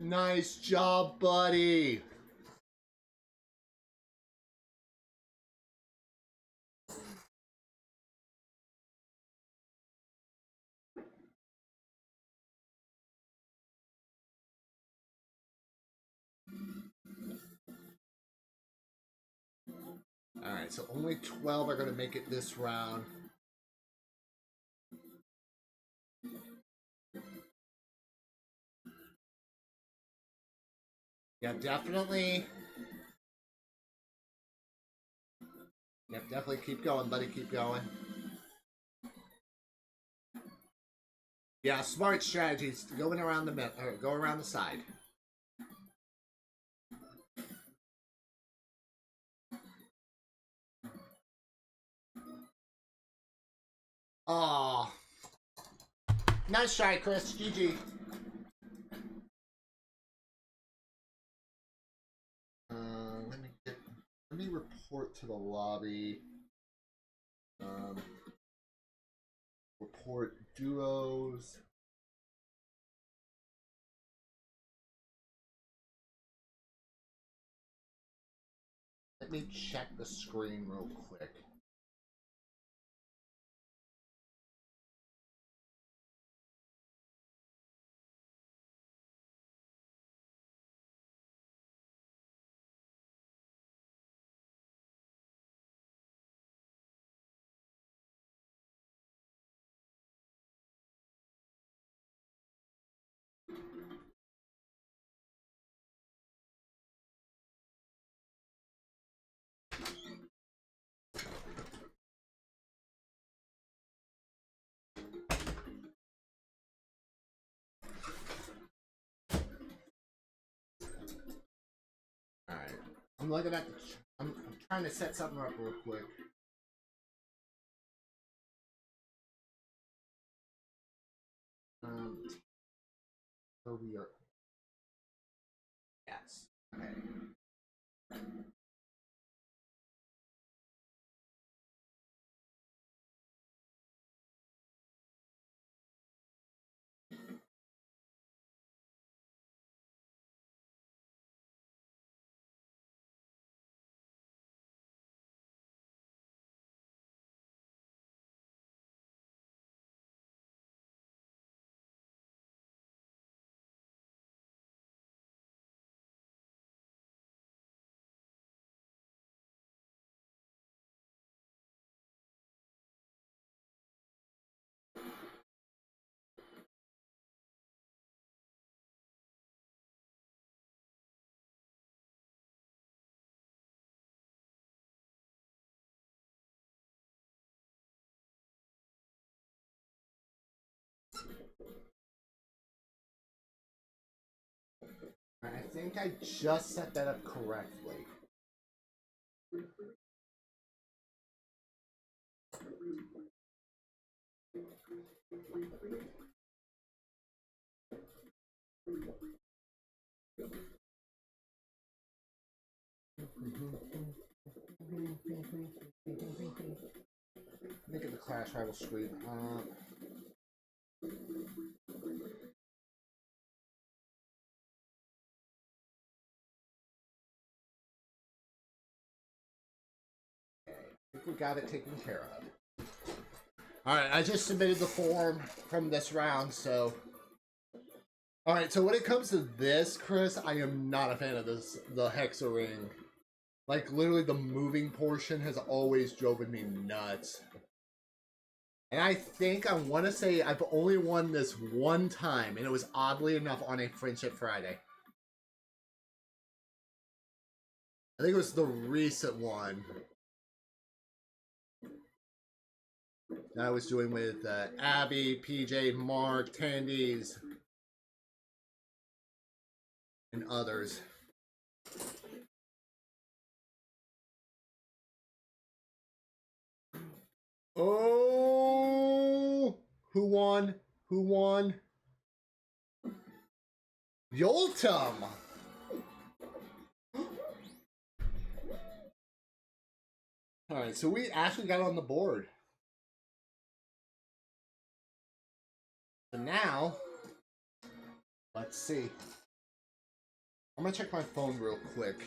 Nice job, buddy. Alright, so only 12 are going to make it this round. Yeah, definitely. Yep, definitely keep going, buddy. Keep going. Yeah, smart strategies. Going around the middle, or go around the side. Aw. Nice try, Chris. GG. Let me report to the lobby. Report duos. Let me check the screen real quick. I'm looking at the. I'm trying to set something up real quick. So we are. Yes. Okay. I think I just set that up correctly. Look at the Clash Rival screen. I think we got it taken care of. Alright, I just submitted the form from this round, so. Alright, so when it comes to this, Chris, I am not a fan of this, the Hexa ring. Like, literally, the moving portion has always driven me nuts. And I think I want to say I've only won this one time, and it was oddly enough on a Friendship Friday. I think it was the recent one that I was doing with Abby, PJ, Mark, Tandy's, and others. Oh, who won? Who won? Yoltum! Alright, so we actually got on the board. So now, let's see. I'm gonna check my phone real quick.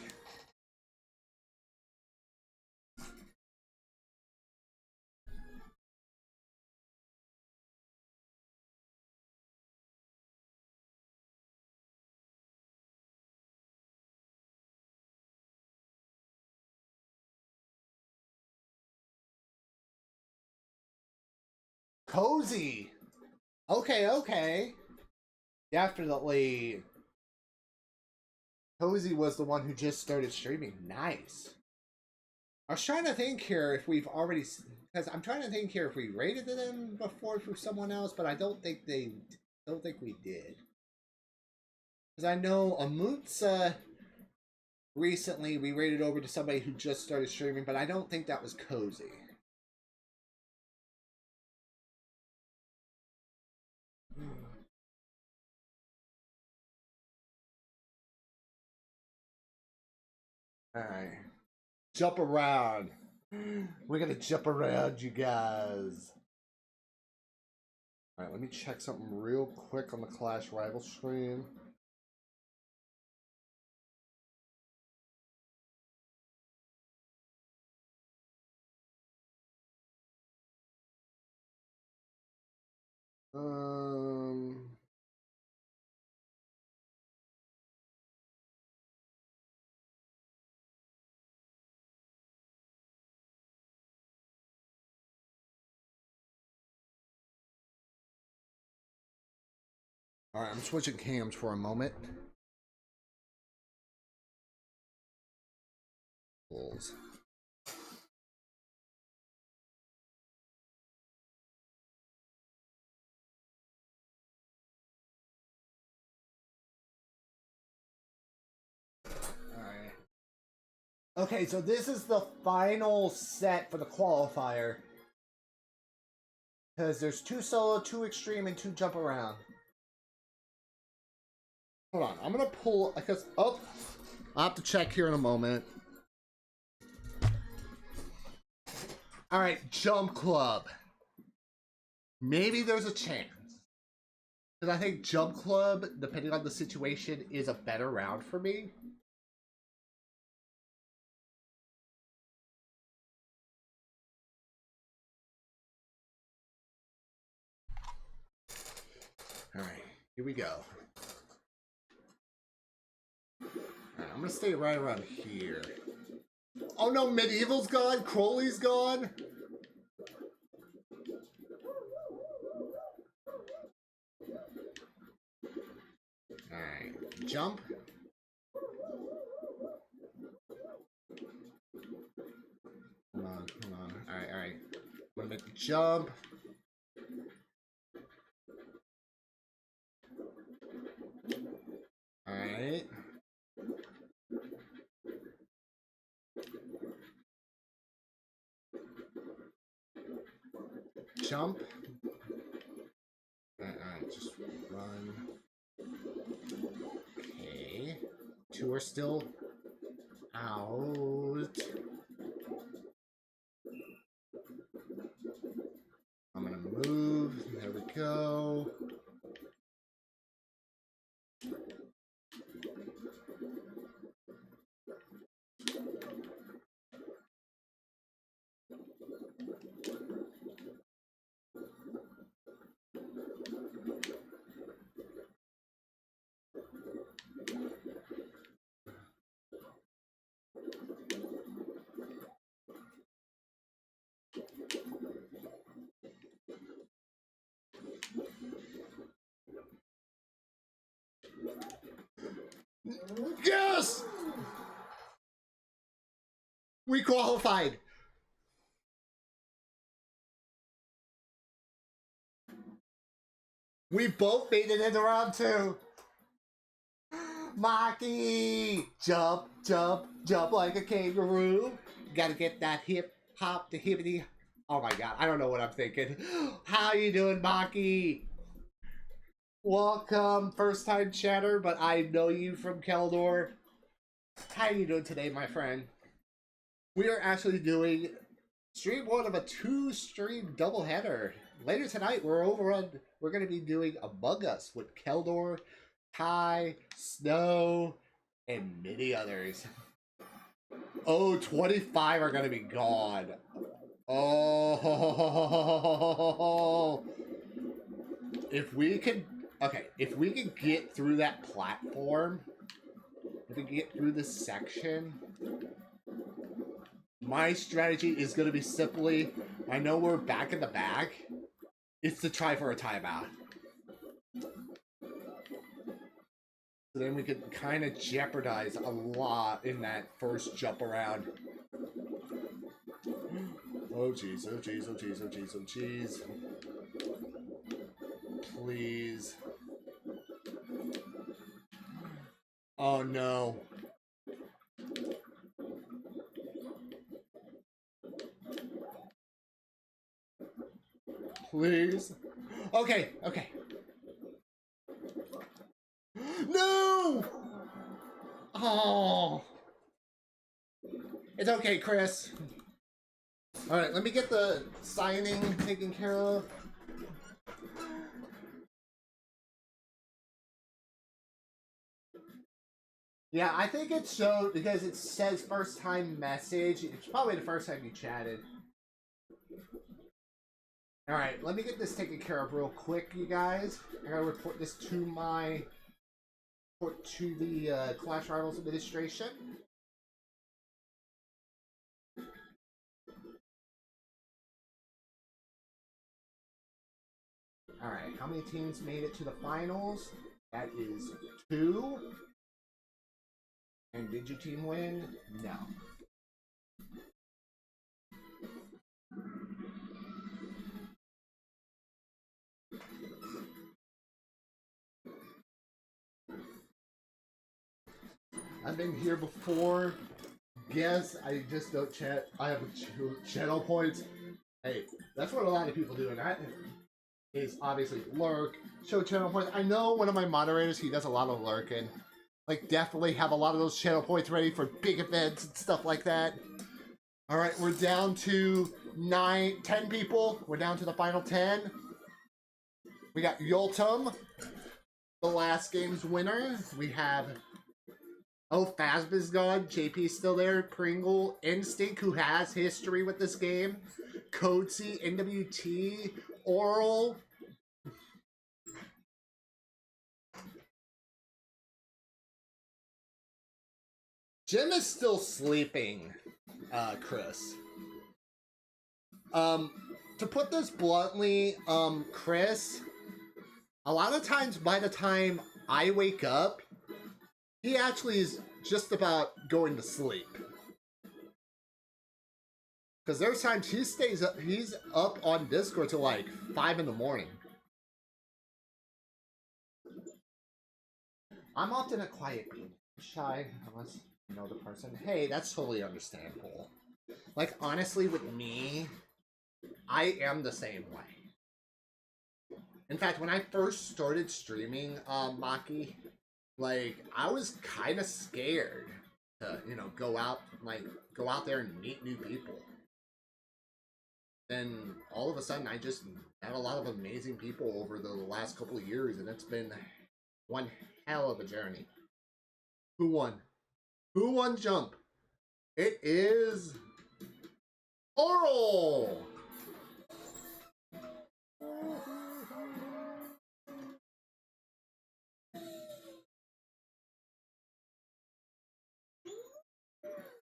Cozy! Okay, okay. Definitely. Cozy was the one who just started streaming. Nice. I was trying to think here if we've already, because I'm trying to think here if we rated them before for someone else, but I don't think we did. Because I know Amutsa recently we rated over to somebody who just started streaming, but I don't think that was Cozy. Alright. Jump around. We're gonna jump around, you guys. Alright, let me check something real quick on the Clash Rival screen. Alright, I'm switching cams for a moment. Bulls. Alright. Okay, so this is the final set for the qualifier. Because there's 2 solo, 2 extreme, and 2 jump around. Hold on, I'm gonna pull, because, oh, I'll have to check here in a moment. Alright, Jump Club. Maybe there's a chance. Because I think Jump Club, depending on the situation, is a better round for me. Alright, here we go. Alright, I'm gonna stay right around here. Oh no, Medieval's gone, Crowley's gone. Alright, jump. Hold on, hold on. Alright, alright. I'm gonna make the jump. Alright. Jump. Alright, just run. Okay. 2 are still out. I'm gonna move. There we go. Yes! We qualified! We both made it into round 2! Maki! Jump, jump, jump like a kangaroo! You gotta get that hip, hop, the hippity. Oh my god, I don't know what I'm thinking. How you doing, Maki? Welcome, first time chatter, but I know you from Keldor. How you doing today, my friend? We are actually doing stream 1 of a 2-stream doubleheader. Later tonight, we're going to be doing Among Us with Keldor, Kai, Snow, and many others. Oh, 25 are going to be gone. Oh, if we can get through that platform, if we can get through this section, my strategy is going to be simply, I know we're back in the back, it's to try for a timeout. So then we could kind of jeopardize a lot in that first jump around. Oh jeez, oh jeez, oh jeez, oh jeez, oh jeez. Please. Oh no. Please. Okay, okay. No! Oh. It's okay, Chris. Alright, let me get the signing taken care of. Yeah, I think it showed because it says first time message. It's probably the first time you chatted. Alright, let me get this taken care of real quick, you guys. I gotta report this to the Clash Rivals administration. Alright, how many teams made it to the finals? That is 2. And did your team win? No. I've been here before. Yes, I just don't chat. I have channel points. Hey, that's what a lot of people do, and that is obviously lurk, show channel points. I know one of my moderators, he does a lot of lurking. Like, definitely have a lot of those channel points ready for big events and stuff like that. Alright, we're down to 10 people. We're down to the final 10. We got Yoltum, the last game's winner. We have Phasma's gone. JP's still there. Pringle, Instinct, who has history with this game. Codesy, NWT, Oral. Jim is still sleeping, Chris. To put this bluntly, Chris, a lot of times by the time I wake up, he actually is just about going to sleep. Because there's times he's up on Discord till like 5 in the morning. I'm often a quiet being shy, unless you know the person. Hey, that's totally understandable. Like, honestly, with me, I am the same way. In fact, when I first started streaming Maki, like, I was kind of scared to, you know, go out there and meet new people. Then all of a sudden, I just met a lot of amazing people over the last couple of years, and it's been one hell of a journey. Who won? Who won Jump? It is Oral!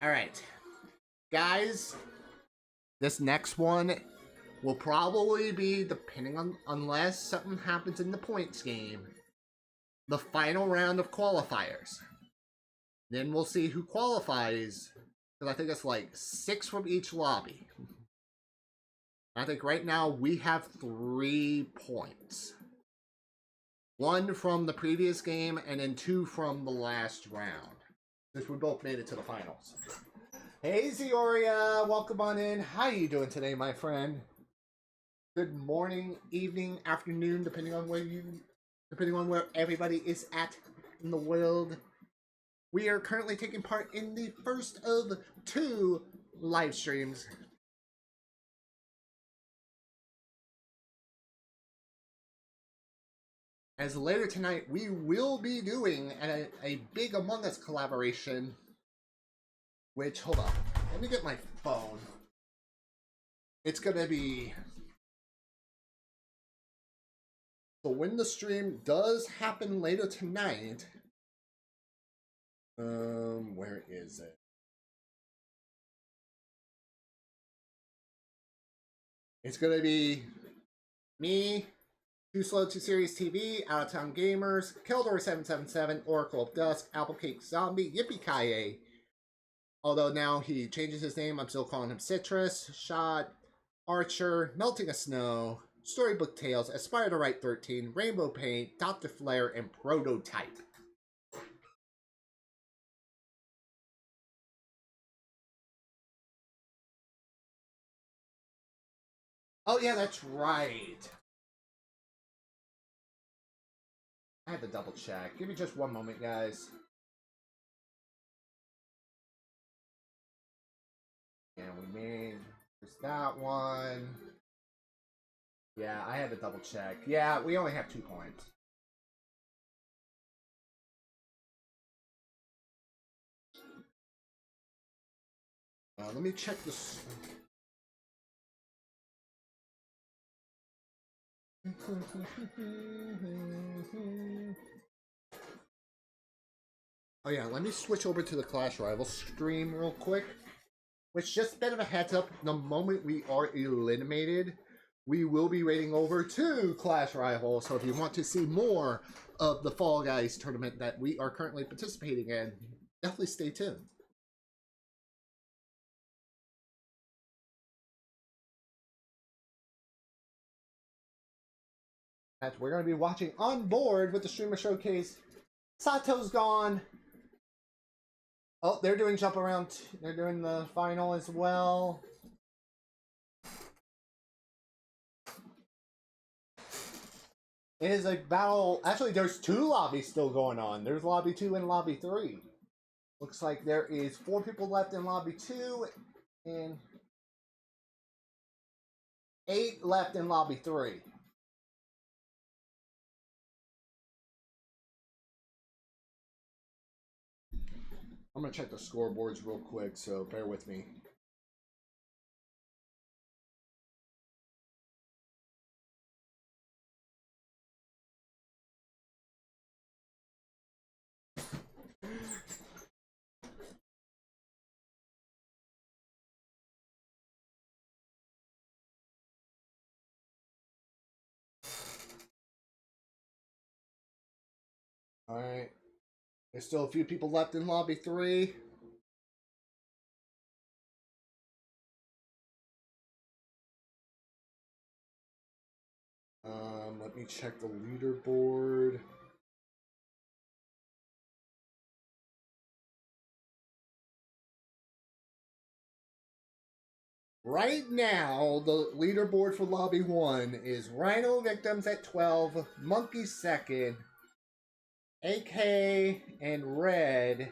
Alright. Guys, this next one will probably be, depending on, unless something happens in the points game, the final round of qualifiers. Then we'll see who qualifies, because I think it's like 6 from each lobby. I think right now we have 3 points. 1 from the previous game, and then 2 from the last round, since we both made it to the finals. Hey Zioria, welcome on in. How are you doing today, my friend? Good morning, evening, afternoon, depending on where everybody is at in the world. We are currently taking part in the first of 2 live streams. As later tonight, we will be doing a big Among Us collaboration. Which, hold on, let me get my phone. It's gonna be... So when the stream does happen later tonight... where is it? It's gonna be me, Too Slow Too Serious TV, Out of Town Gamers, Keldor777, Oracle of Dusk, Applecake Zombie, Yippee-Ki-Yay. Although now he changes his name, I'm still calling him Citrus, Shot, Archer, Melting a Snow, Storybook Tales, Aspire to Write 13, Rainbow Paint, Dr. Flare, and Prototype. Oh yeah, that's right. I had to double check. Give me just one moment, guys. And we made just that one. Yeah, I had to double check. Yeah, we only have 2 points. Let me check this. Oh yeah, let me switch over to the Clash Rivals stream real quick. Which, just a bit of a heads up, the moment we are eliminated, we will be raiding over to Clash Rivals. So if you want to see more of the Fall Guys tournament that we are currently participating in, definitely stay tuned. As we're going to be watching on board with the Streamer Showcase. Sato's gone. Oh, they're doing jump around. They're doing the final as well. It is a battle. Actually, there's 2 lobbies still going on. There's lobby 2 and lobby 3. Looks like there is 4 people left in lobby 2 and 8 left in lobby 3. I'm gonna check the scoreboards real quick, so bear with me. Alright. There's still a few people left in lobby 3. Let me check the leaderboard. Right now, the leaderboard for lobby 1 is Rhino Victims at 12, Monkey second, AK and Red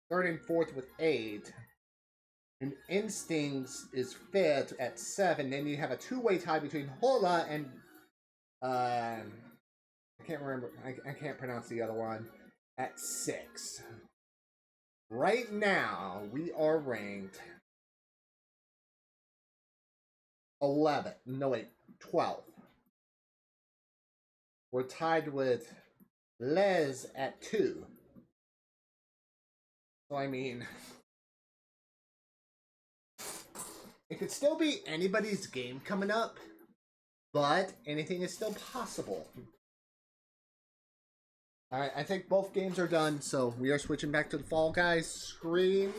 third and fourth with 8. And Instincts is 5th at 7. Then you have a 2-way tie between Hola and I can't remember. I can't pronounce the other one at 6. Right now, we are ranked 11. No, wait, 12. We're tied with Les at 2. So, I mean, it could still be anybody's game coming up, but anything is still possible. Alright, I think both games are done, so we are switching back to the Fall Guys screen.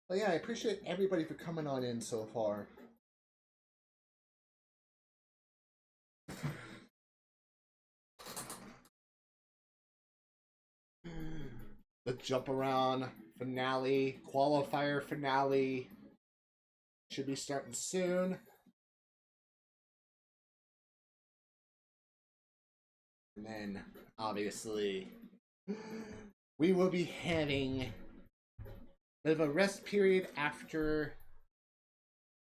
But yeah, I appreciate everybody for coming on in so far. The jump around finale, qualifier finale should be starting soon. And then, obviously, we will be having a bit of a rest period after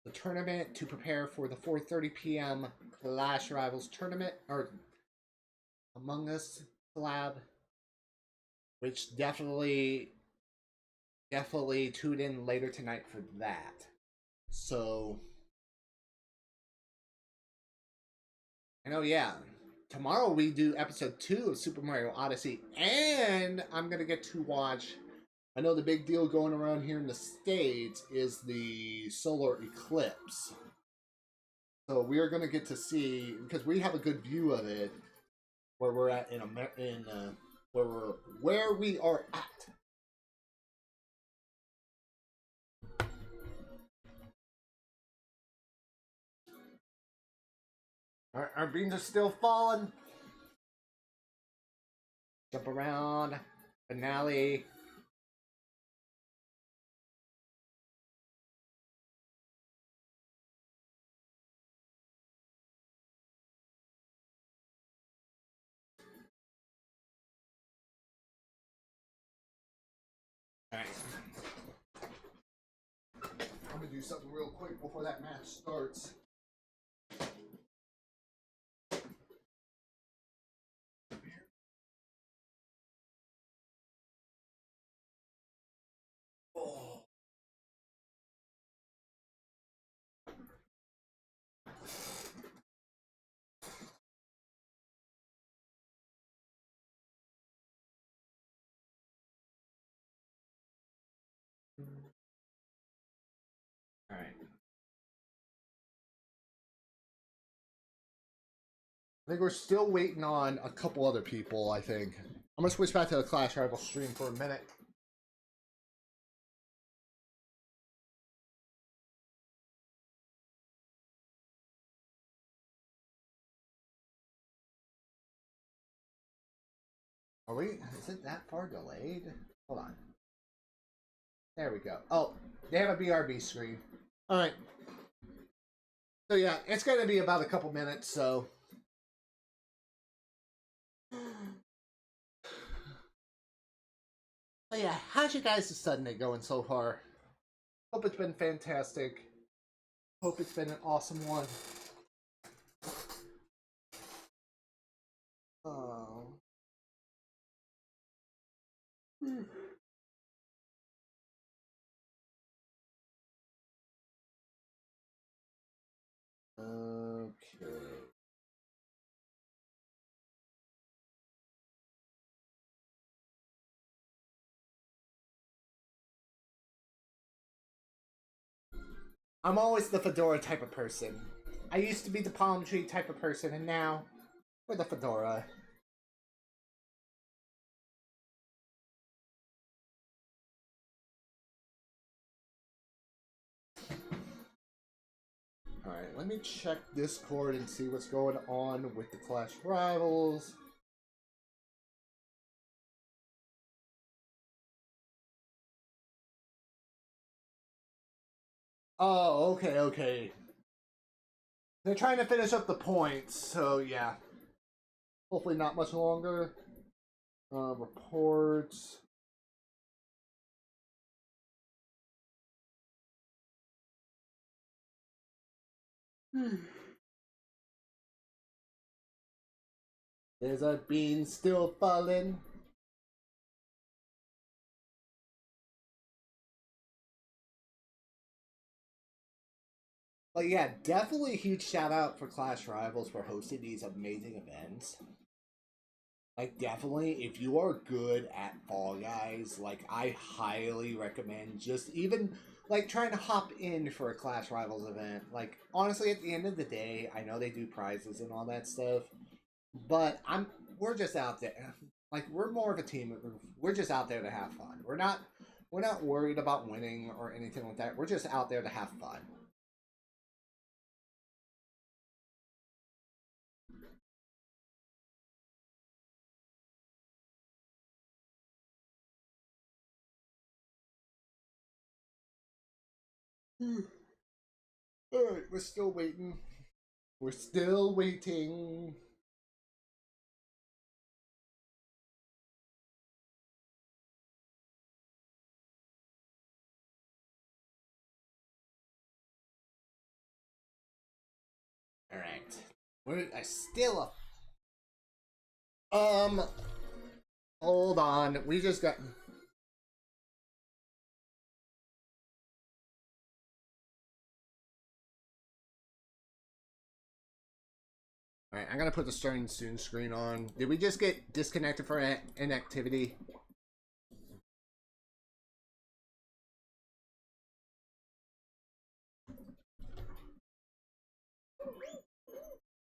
the tournament to prepare for the 4:30 p.m. Clash Rivals tournament, or Among Us collab, which definitely tune in later tonight for that. So, and oh yeah, tomorrow we do episode 2 of Super Mario Odyssey, and I'm gonna get to watch. I know the big deal going around here in the States is the solar eclipse. So we are gonna get to see, because we have a good view of it where we're at where we are at. Our beans are still falling. Jump around. Finale. Alright. I'm gonna do something real quick before that match starts. Oh. Alright. I think we're still waiting on a couple other people, I think. I'm gonna switch back to the Clash Rival stream for a minute. Are we? Is it that far delayed? Hold on. There we go. Oh, they have a BRB screen. All right. So yeah, it's going to be about a couple minutes. So. But yeah, how's you guys' Sunday going so far? Hope it's been fantastic. Hope it's been an awesome one. Oh. Okay. I'm always the fedora type of person. I used to be the palm tree type of person, and now we're the fedora. Alright, let me check Discord and see what's going on with the Clash Rivals. Oh, okay. They're trying to finish up the points, so yeah. Hopefully not much longer. Reports. There's a bean still falling. But yeah, definitely a huge shout out for Clash Rivals for hosting these amazing events. Like, definitely, if you are good at Fall Guys, like, I highly recommend just even, like, trying to hop in for a Clash Rivals event. Like, honestly, at the end of the day, I know they do prizes and all that stuff, but we're just out there. Like, we're more of a team. We're just out there to have fun. We're not worried about winning or anything like that. We're just out there to have fun. Alright, we're still waiting. We're still waiting. Alright. We're still hold on. We just got... Alright, I'm gonna put the starting soon screen on. Did we just get disconnected for inactivity?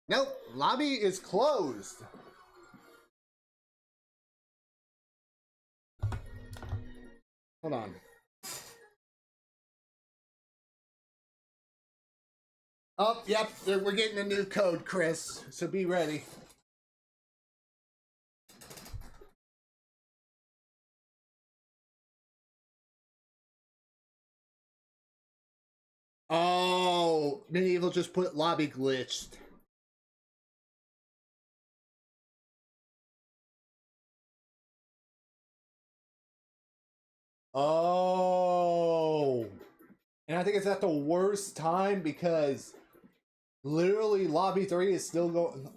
Nope, lobby is closed. Hold on. Oh, yep, we're getting a new code, Chris, so be ready. Oh, Medieval just put lobby glitched. Oh. And I think it's at the worst time because literally lobby 3 is still going.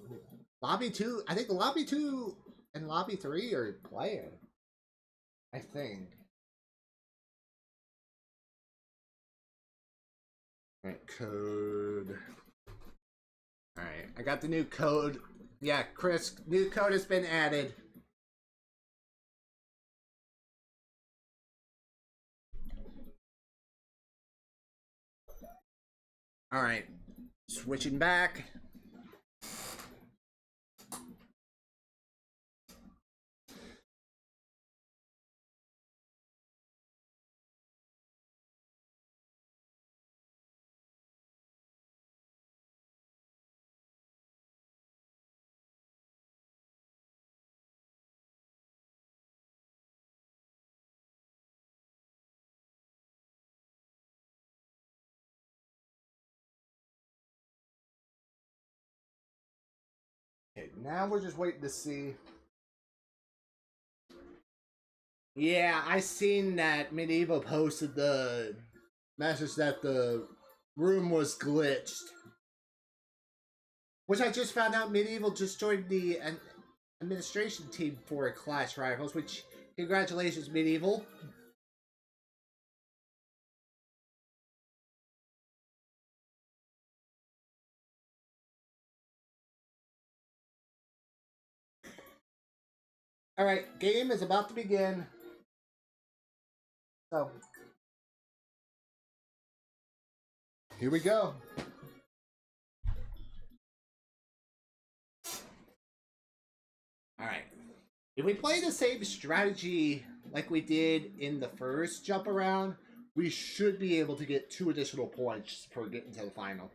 Lobby 2, I think lobby 2 and lobby 3 are playing. I think. Alright, code. Alright, I got the new code. Yeah, Chris, new code has been added. Alright, switching back. now we're just waiting to see. Yeah, I seen that Medieval posted the message that the room was glitched. Which I just found out Medieval just joined the administration team for Clash Rivals, which, congratulations, Medieval. Alright, game is about to begin. So, here we go. Alright. If we play the same strategy like we did in the first jump around, we should be able to get 2 additional points for getting to the final.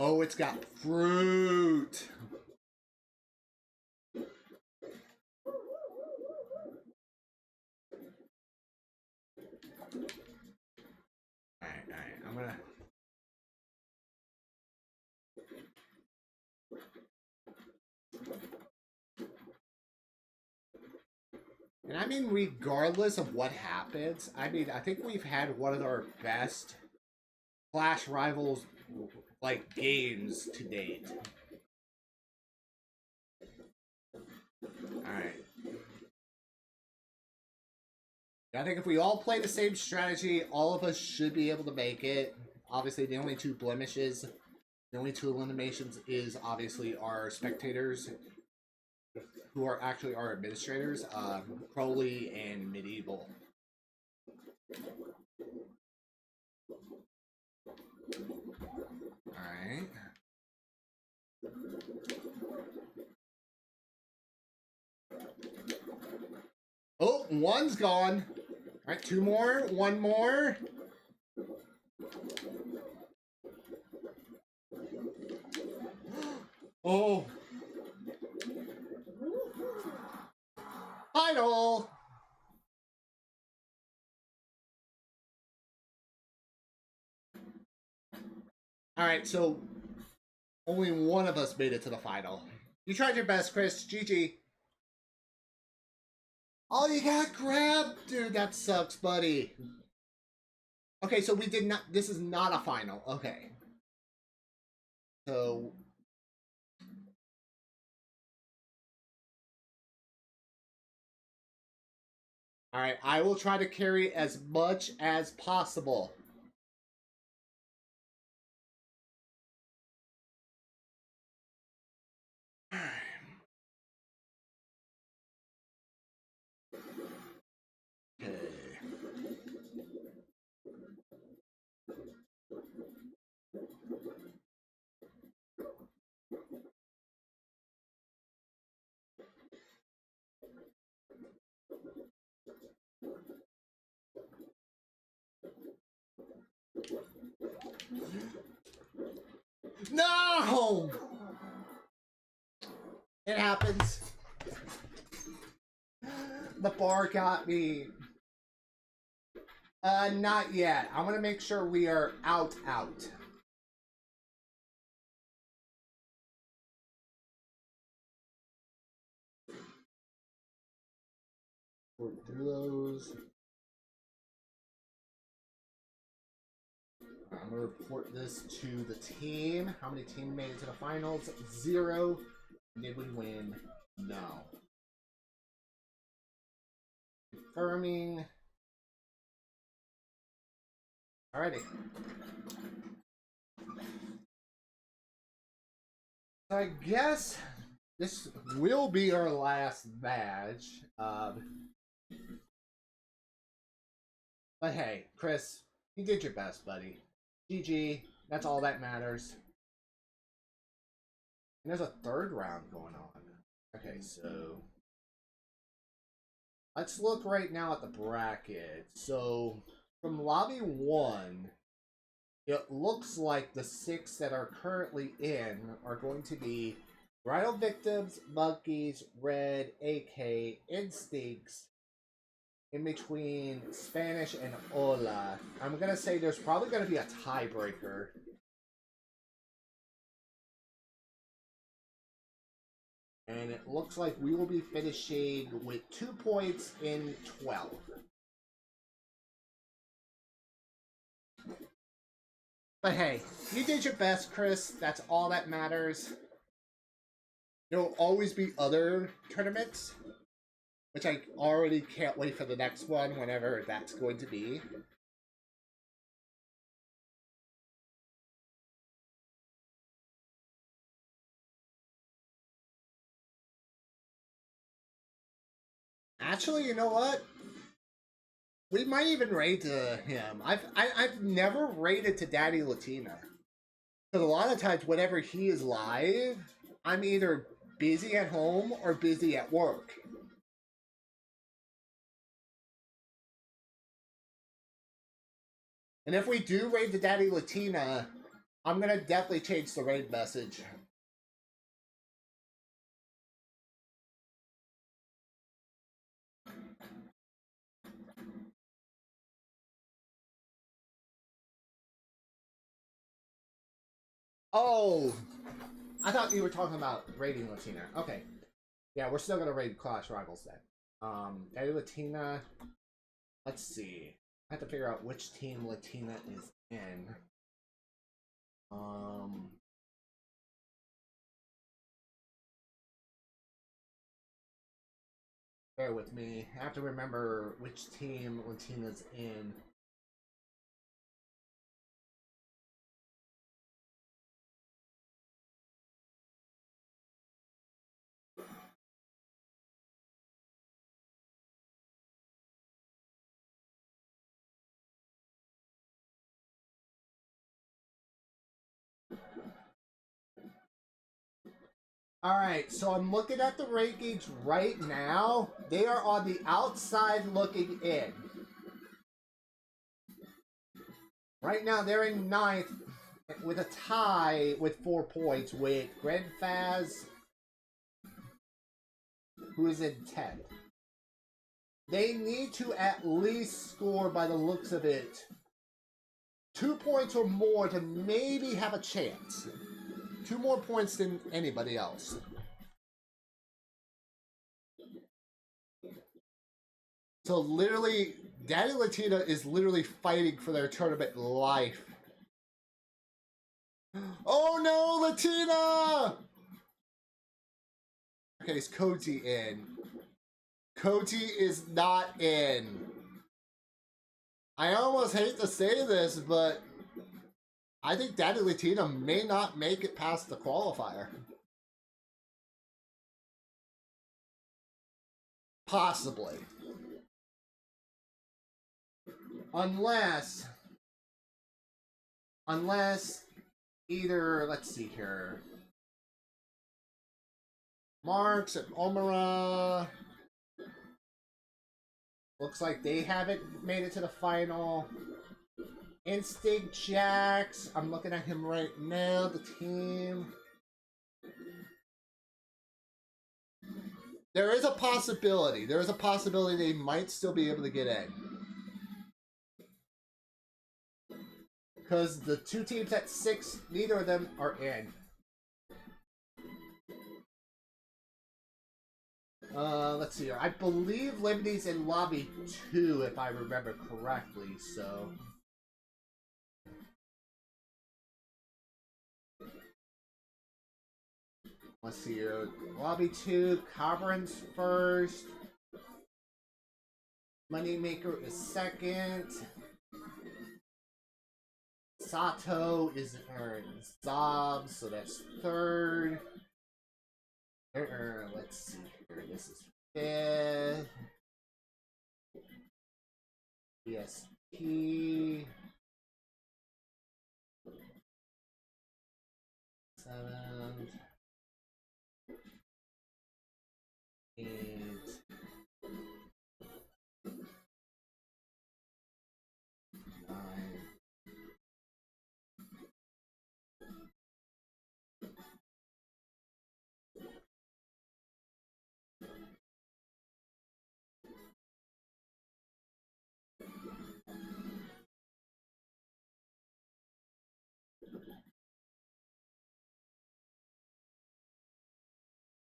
Oh, it's got fruit. Alright, I'm gonna... And I mean, regardless of what happens, I mean, I think we've had one of our best Clash Rivals, like, games to date. Alright. I think if we all play the same strategy, all of us should be able to make it. Obviously, the only 2 blemishes, the only 2 eliminations is obviously our spectators, who are actually our administrators, Crowley and Medieval. Alright. Oh, 1's gone. Alright, 2 more, 1 more. Oh. Final. Alright, so only one of us made it to the final. You tried your best, Chris. GG. Oh, you got grabbed? Dude, that sucks, buddy. Okay, so we did not... This is not a final. Okay. So... Alright, I will try to carry as much as possible. Okay. No! It happens. The bar got me. Not yet. I want to make sure we are out. Work through those. I'm going to report this to the team. How many teams made it to the finals? 0. Did we win? No. Confirming. Alrighty. So I guess this will be our last match. But hey, Chris, you did your best, buddy. GG. That's all that matters. And there's a 3rd round going on. Okay, so let's look right now at the bracket. So from lobby 1, it looks like the 6 that are currently in are going to be Rhino Victims, Monkeys, Red, AK, Instincts, in between Spanish and Hola. I'm going to say there's probably going to be a tiebreaker. And it looks like we will be finishing with 2 points in 12. But hey, you did your best, Chris. That's all that matters. There will always be other tournaments, which I already can't wait for the next one, whenever that's going to be. Actually, you know what? We might even raid to him. I've never raided to Daddy Latina. Because a lot of times, whenever he is live, I'm either busy at home or busy at work. And if we do raid the Daddy Latina, I'm gonna definitely change the raid message. Oh, I thought you were talking about raiding Latina. Okay. Yeah, we're still gonna raid Clash Rivals then. Daddy Latina. Let's see. I have to figure out which team Latina is in. Bear with me. I have to remember which team Latina's in. Alright, so I'm looking at the rate gauge right now. They are on the outside looking in. Right now, they're in 9th with a tie with 4 points with Grand Faz, who is in 10th. They need to at least score, by the looks of it, 2 points or more to maybe have a chance. 2 more points than anybody else. So literally, Daddy Latina is literally fighting for their tournament life. Oh no, Latina! Okay, is Koji in? Koji is not in. I almost hate to say this, but I think Daddy Latina may not make it past the qualifier. Possibly. Unless either, let's see here, Marks and Omara, looks like they haven't made it to the final. Instinct Jax, I'm looking at him right now, the team. There is a possibility. There is a possibility they might still be able to get in. Because the 2 teams at 6, neither of them are in. Let's see here. I believe Limby's in lobby 2, if I remember correctly, so. Let's see here. Lobby 2, Cobran's first. Moneymaker is second. Sato is Zob, so that's third. Let's see here. This is fifth. ESP. 7th. 8th. 9th.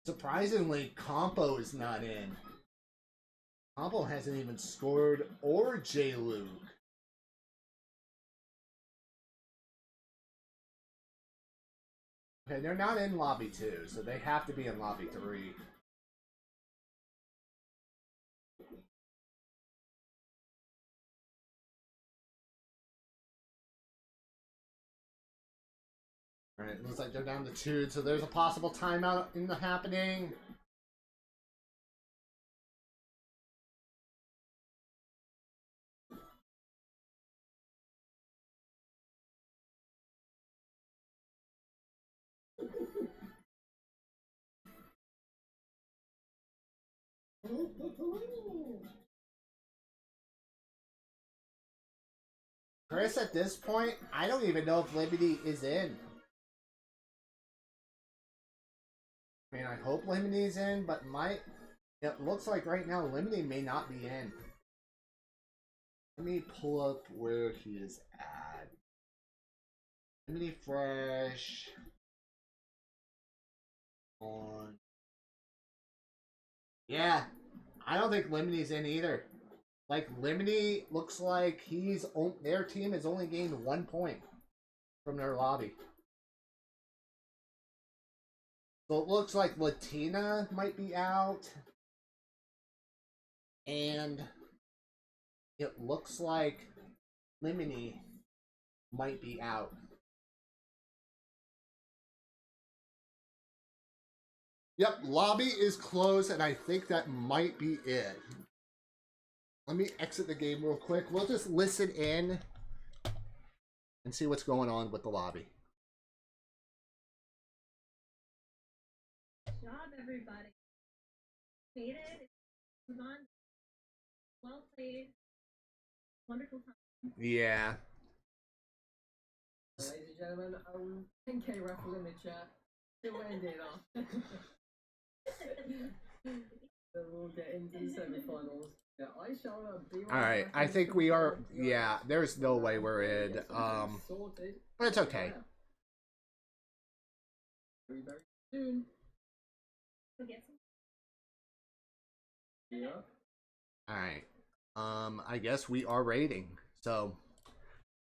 Surprisingly, Compo is not in. Compo hasn't even scored, or J. Luke. Okay, they're not in lobby 2, so they have to be in lobby 3. Alright, it looks like they're down to 2, so there's a possible timeout in the happening. Chris, at this point, I don't even know if Liberty is in. I mean, I hope Lemony's in, but it looks like right now Lemony may not be in. Let me pull up where he is at. Lemony Fresh. On. Yeah, I don't think Lemony's in either. Like, Lemony looks like their team has only gained 1 point from their lobby. So it looks like Latina might be out. And it looks like Lemony might be out. Yep, lobby is closed, and I think that might be it. Let me exit the game real quick. We'll just listen in and see what's going on with the lobby. Good job, everybody. Made it. Move on. Well played. Wonderful time. Yeah. Ladies and gentlemen, 10k raffle in the chat. Still ending off. So we'll get into the semi-finals. Yeah, I shall be right Alright, back I in think the we are. finals. Yeah, there's no way we're in. Sorted. But it's okay. Very, very soon. Go get some. Yeah. Alright. I guess we are rating. So,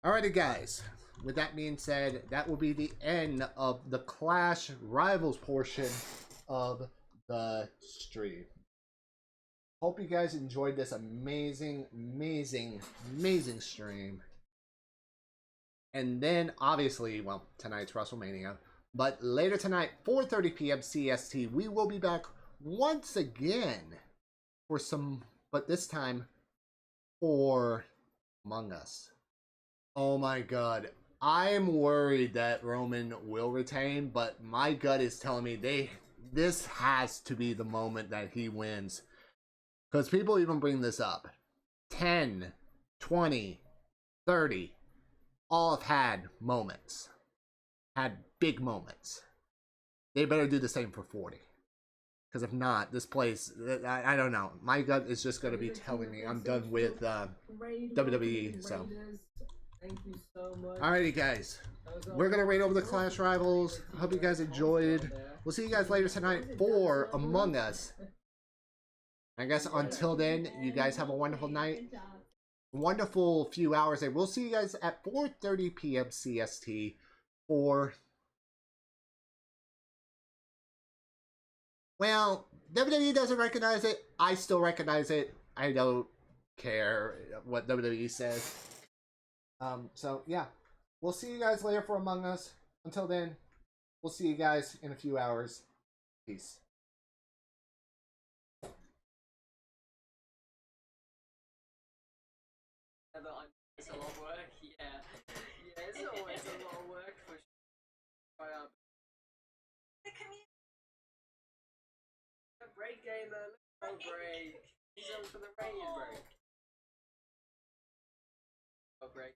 alrighty, guys. With that being said, that will be the end of the Clash Rivals portion of the stream. Hope you guys enjoyed this amazing stream. And then, obviously, well, tonight's WrestleMania. But later tonight, 4:30 p.m. CST, we will be back once again for some, but this time for Among Us. Oh my god. I am worried that Roman will retain, but my gut is telling me this has to be the moment that he wins. Because people even bring this up. 10, 20, 30, all have had moments. Had big moments. They better do the same for 40. Because if not, this place, I don't know. My gut is just going to be telling me I'm done with WWE, so. Thank you so much. Alrighty, guys. We're going to rate over the Clash Rivals. Hope you guys enjoyed. We'll see you guys later tonight for Among Us. I guess until then, you guys have a wonderful night. Good job. Wonderful few hours there. We'll see you guys at 4:30 p.m. CST for... Well, WWE doesn't recognize it. I still recognize it. I don't care what WWE says. So, yeah. We'll see you guys later for Among Us. Until then, we'll see you guys in a few hours. Peace. It's a lot of work, yeah. Yeah, it's always a lot of work for sure. A break, gamer. Look for a break. He's on for the rain break. A break.